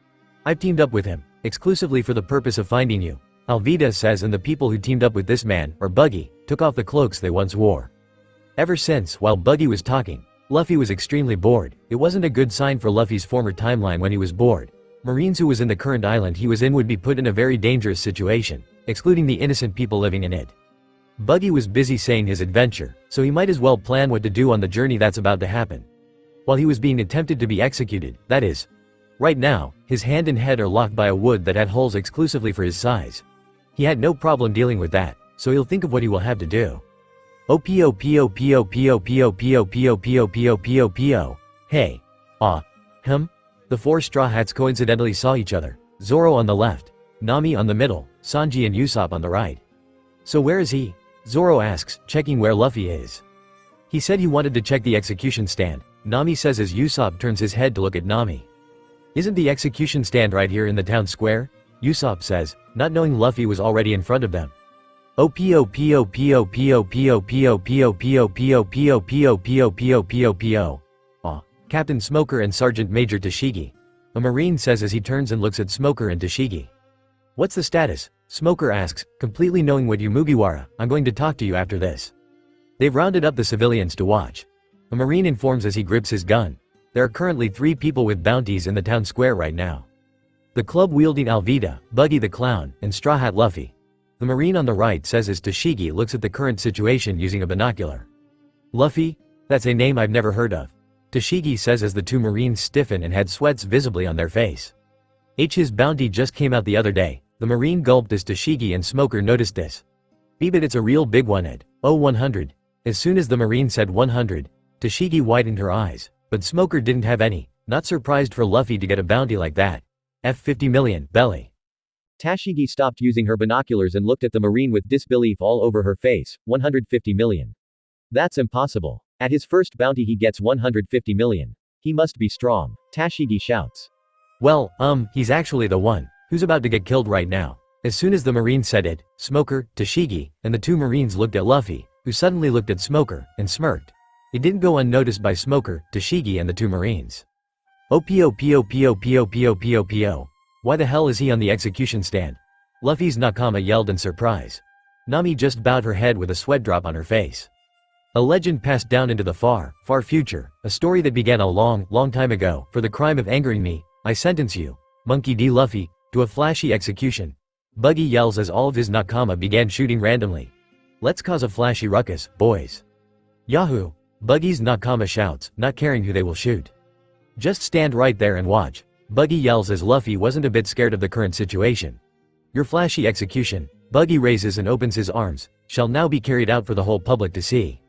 I've teamed up with him, exclusively for the purpose of finding you, Alvida says, and the people who teamed up with this man, or Buggy, took off the cloaks they once wore. Ever since, while Buggy was talking, Luffy was extremely bored. It wasn't a good sign for Luffy's former timeline when he was bored. Marines who was in the current island he was in would be put in a very dangerous situation, excluding the innocent people living in it. Buggy was busy saying his adventure, so he might as well plan what to do on the journey that's about to happen. While he was being attempted to be executed, that is. Right now, his hand and head are locked by a wood that had holes exclusively for his size. He had no problem dealing with that, so he'll think of what he will have to do. O-P-O-P-O-P-O-P-O-P-O-P-O-P-O-P-O-P-O. Hey. The four Straw Hats coincidentally saw each other. Zoro on the left, Nami on the middle, Sanji and Usopp on the right. So where is he? Zoro asks, checking where Luffy is. He said he wanted to check the execution stand, Nami says as Usopp turns his head to look at Nami. Isn't the execution stand right here in the town square? Usopp says, not knowing Luffy was already in front of them. O-P-O-P-O-P-O-P-O-P-O-P-O-P-O-P-O-P-O-P-O-P-O. Captain Smoker and Sergeant Major Tashigi. A Marine says as he turns and looks at Smoker and Tashigi. What's the status? Smoker asks, completely knowing what Mugiwara, I'm going to talk to you after this. They've rounded up the civilians to watch. A Marine informs as he grips his gun. There are currently 3 people with bounties in the town square right now. The club wielding Alvida, Buggy the Clown, and Straw Hat Luffy. The Marine on the right says as Tashigi looks at the current situation using a binocular. Luffy? That's a name I've never heard of. Tashigi says as the 2 Marines stiffen and had sweats visibly on their face. His bounty just came out the other day. The Marine gulped as Tashigi and Smoker noticed this. But it's a real big one at 100. As soon as the Marine said 100, Tashigi widened her eyes, but Smoker didn't have any, not surprised for Luffy to get a bounty like that. F50 million, belly. Tashigi stopped using her binoculars and looked at the Marine with disbelief all over her face. 150 million. That's impossible. At his first bounty he gets 150 million. He must be strong. Tashigi shouts. Well, he's actually the one who's about to get killed right now. As soon as the Marine said it, Smoker, Tashigi, and the 2 Marines looked at Luffy, who suddenly looked at Smoker, and smirked. It didn't go unnoticed by Smoker, Tashigi and the 2 Marines. O-P-O-P-O-P-O-P-O-P-O-P-O. Why the hell is he on the execution stand? Luffy's Nakama yelled in surprise. Nami just bowed her head with a sweat drop on her face. A legend passed down into the far future, a story that began a long time ago. For the crime of angering me, I sentence you, Monkey D. Luffy, to a flashy execution. Buggy yells as all of his Nakama began shooting randomly. Let's cause a flashy ruckus, boys. Yahoo! Buggy's Nakama shouts, not caring who they will shoot. Just stand right there and watch. Buggy yells as Luffy wasn't a bit scared of the current situation. Your flashy execution, Buggy raises and opens his arms, shall now be carried out for the whole public to see.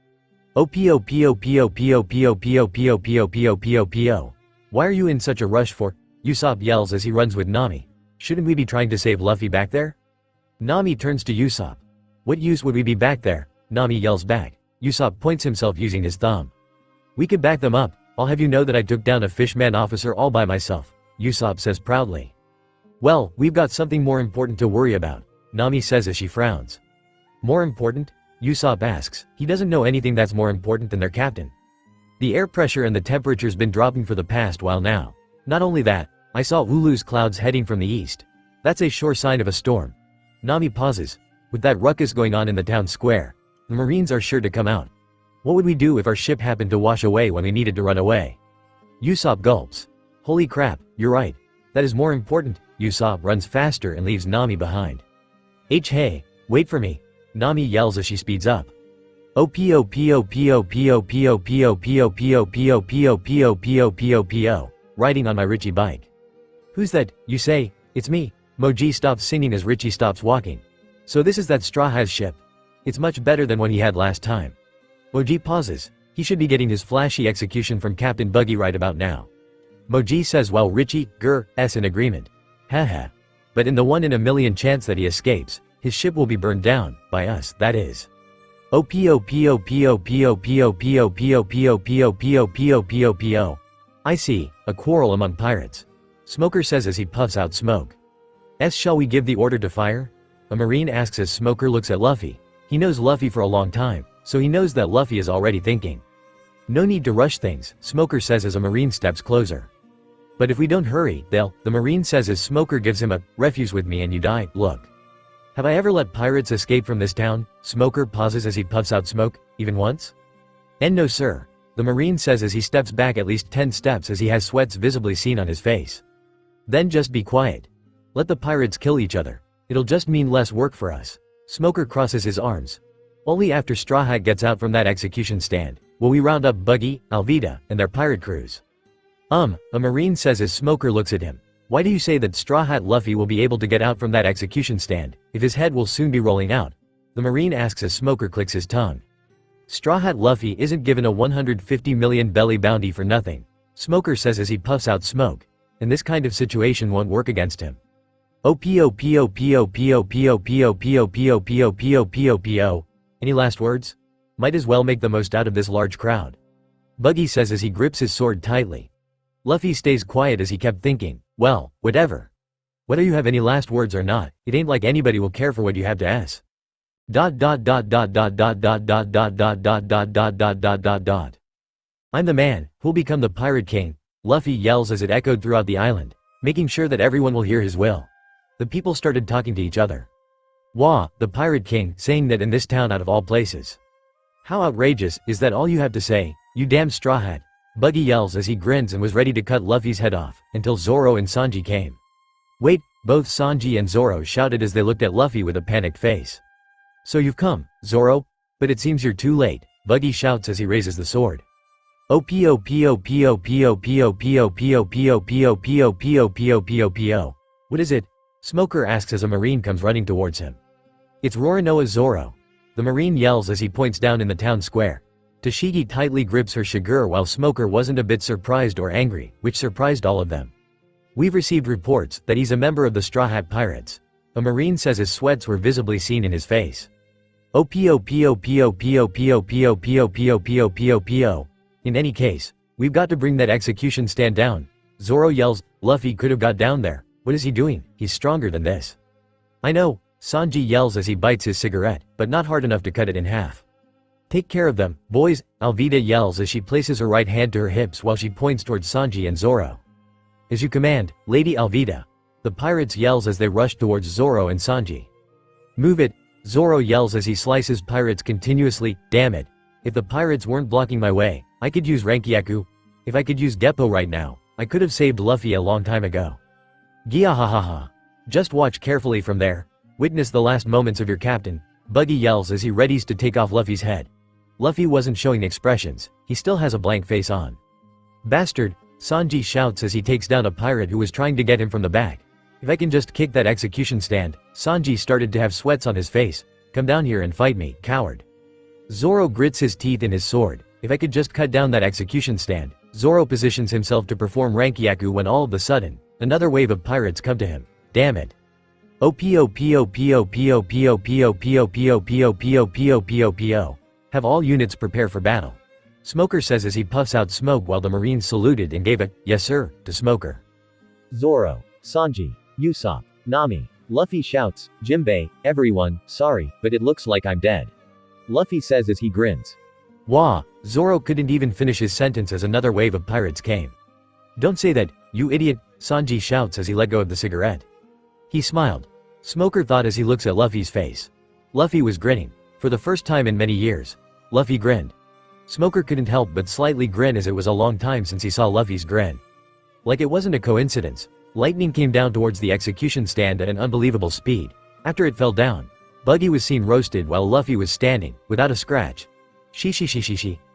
O-P-O-P-O-P-O-P-O-P-O-P-O-P-O-P-O-P-O. Why are you in such a rush for? Usopp yells as he runs with Nami. Shouldn't we be trying to save Luffy back there? Nami turns to Usopp. What use would we be back there? Nami yells back. Usopp points himself using his thumb. We could back them up. I'll have you know that I took down a fishman officer all by myself, Usopp says proudly. Well, we've got something more important to worry about, Nami says as she frowns. More important? Usopp asks. He doesn't know anything that's more important than their captain. The air pressure and the temperature's been dropping for the past while now. Not only that, I saw Ulu's clouds heading from the east. That's a sure sign of a storm. Nami pauses. With that ruckus going on in the town square, the Marines are sure to come out. What would we do if our ship happened to wash away when we needed to run away? Usopp gulps. Holy crap, you're right. That is more important. Usopp runs faster and leaves Nami behind. Hey, wait for me. Nami yells as she speeds up. O-P-O-P-O-P-O-P-O-P-O-P-O-P-O-P-O-P-O-P-O-P-O-P-O, riding on my Richie bike. Who's that, you say? It's me. Moji stops singing as Richie stops walking. So this is that Straw Hat's ship. It's much better than what he had last time. Moji pauses. He should be getting his flashy execution from Captain Buggy right about now. Moji says while Richie, s in agreement. Haha. But in the 1 in a million chance that he escapes, his ship will be burned down, by us, that is. O-P-O-P-O-P-O-P-O-P-O-P-O-P-O-P-O-P-O-P-O. I see, a quarrel among pirates. Smoker says as he puffs out smoke. Shall we give the order to fire? A Marine asks as Smoker looks at Luffy. He knows Luffy for a long time, so he knows that Luffy is already thinking. No need to rush things, Smoker says as a Marine steps closer. But if we don't hurry, the Marine says as Smoker gives him a, refuse with me and you die, look. Have I ever let pirates escape from this town? Smoker pauses as he puffs out smoke, even once? And no sir. The Marine says as he steps back at least 10 steps as he has sweats visibly seen on his face. Then just be quiet. Let the pirates kill each other. It'll just mean less work for us. Smoker crosses his arms. Only after Straw Hat gets out from that execution stand will we round up Buggy, Alvida, and their pirate crews. A Marine says as Smoker looks at him. Why do you say that Straw Hat Luffy will be able to get out from that execution stand, if his head will soon be rolling out? The Marine asks as Smoker clicks his tongue. Straw Hat Luffy isn't given a 150 million belly bounty for nothing. Smoker says as he puffs out smoke. And this kind of situation won't work against him. O-P-O-P-O-P-O-P-O-P-O-P-O-P-O-P-O-P-O-P-O. Any last words? Might as well make the most out of this large crowd. Buggy says as he grips his sword tightly. Luffy stays quiet as he kept thinking, well, whatever. Whether you have any last words or not, it ain't like anybody will care for what you have to ask. I'm the man, who'll become the Pirate King, Luffy yells as it echoed throughout the island, making sure that everyone will hear his will. The people started talking to each other. Wah, the Pirate King, saying that in this town out of all places. How outrageous, is that all you have to say, you damn Straw Hat? Buggy yells as he grins and was ready to cut Luffy's head off, until Zoro and Sanji came. Wait, both Sanji and Zoro shouted as they looked at Luffy with a panicked face. So you've come, Zoro? But it seems you're too late, Buggy shouts as he raises the sword. O-P-O-P-O-P-O-P-O-P-O-P-O-P-O-P-O-P-O-P-O-P-O. What is it? Smoker asks as a Marine comes running towards him. It's Roronoa Zoro. The Marine yells as he points down in the town square. Tashigi tightly grips her shigure while Smoker wasn't a bit surprised or angry, which surprised all of them. We've received reports that he's a member of the Straw Hat Pirates. A Marine says his sweats were visibly seen in his face. O-P-O-P-O-P-O-P-O-P-O-P-O-P-O-P-O-P-O. In any case, we've got to bring that execution stand down. Zoro yells, Luffy could have got down there. What is he doing? He's stronger than this. I know, Sanji yells as he bites his cigarette, but not hard enough to cut it in half. Take care of them, boys, Alvida yells as she places her right hand to her hips while she points towards Sanji and Zoro. As you command, Lady Alvida. The pirates yells as they rush towards Zoro and Sanji. Move it, Zoro yells as he slices pirates continuously, damn it. If the pirates weren't blocking my way, I could use Rankyaku. If I could use Geppo right now, I could have saved Luffy a long time ago. Giahahaha. Just watch carefully from there. Witness the last moments of your captain, Buggy yells as he readies to take off Luffy's head. Luffy wasn't showing expressions, he still has a blank face on. Bastard, Sanji shouts as he takes down a pirate who was trying to get him from the back. If I can just kick that execution stand, Sanji started to have sweats on his face. Come down here and fight me, coward. Zoro grits his teeth in his sword. If I could just cut down that execution stand. Zoro positions himself to perform Rankyaku when all of a sudden, another wave of pirates come to him. Damn it. O-P-O-P-O-P-O-P-O-P-O-P-O-P-O-P-O-P-O-P-O. Have all units prepare for battle. Smoker says as he puffs out smoke while the Marines saluted and gave a, yes sir, to Smoker. Zoro, Sanji, Usopp, Nami. Luffy shouts, Jimbei, everyone, sorry, but it looks like I'm dead. Luffy says as he grins. Wah, Zoro couldn't even finish his sentence as another wave of pirates came. Don't say that, "You idiot," Sanji shouts as he let go of the cigarette. He smiled. Smoker thought as he looks at Luffy's face. Luffy was grinning. For the first time in many years. Luffy grinned. Smoker couldn't help but slightly grin as it was a long time since he saw Luffy's grin. Like it wasn't a coincidence. Lightning came down towards the execution stand at an unbelievable speed. After it fell down, Buggy was seen roasted while Luffy was standing, without a scratch. She.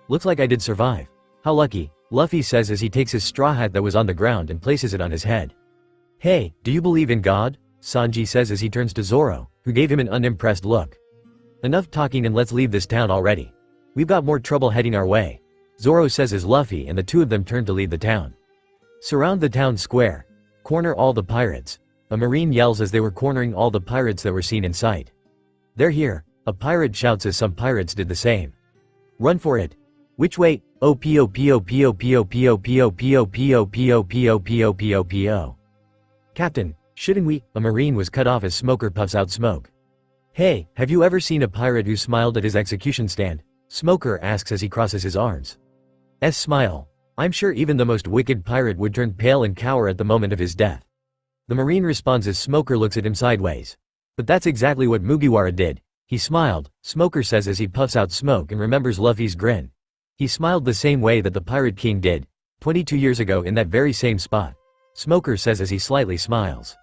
Looks like I did survive. How lucky, Luffy says as he takes his straw hat that was on the ground and places it on his head. Hey, do you believe in God? Sanji says as he turns to Zoro, who gave him an unimpressed look. Enough talking and let's leave this town already. We've got more trouble heading our way. Zoro says as Luffy and the two of them turn to leave the town. Surround the town square. Corner all the pirates. A marine yells as they were cornering all the pirates that were seen in sight. They're here, a pirate shouts as some pirates did the same. Run for it. Which way? O-P-O-P-O-P-O-P-O-P-O-P-O-P-O-P-O-P-O-P-O. Captain, shouldn't we? A marine was cut off as Smoker puffs out smoke. Hey, have you ever seen a pirate who smiled at his execution stand? Smoker asks as he crosses his arms. Smile. I'm sure even the most wicked pirate would turn pale and cower at the moment of his death. The marine responds as Smoker looks at him sideways. But that's exactly what Mugiwara did. He smiled, Smoker says as he puffs out smoke and remembers Luffy's grin. He smiled the same way that the Pirate King did, 22 years ago in that very same spot. Smoker says as he slightly smiles.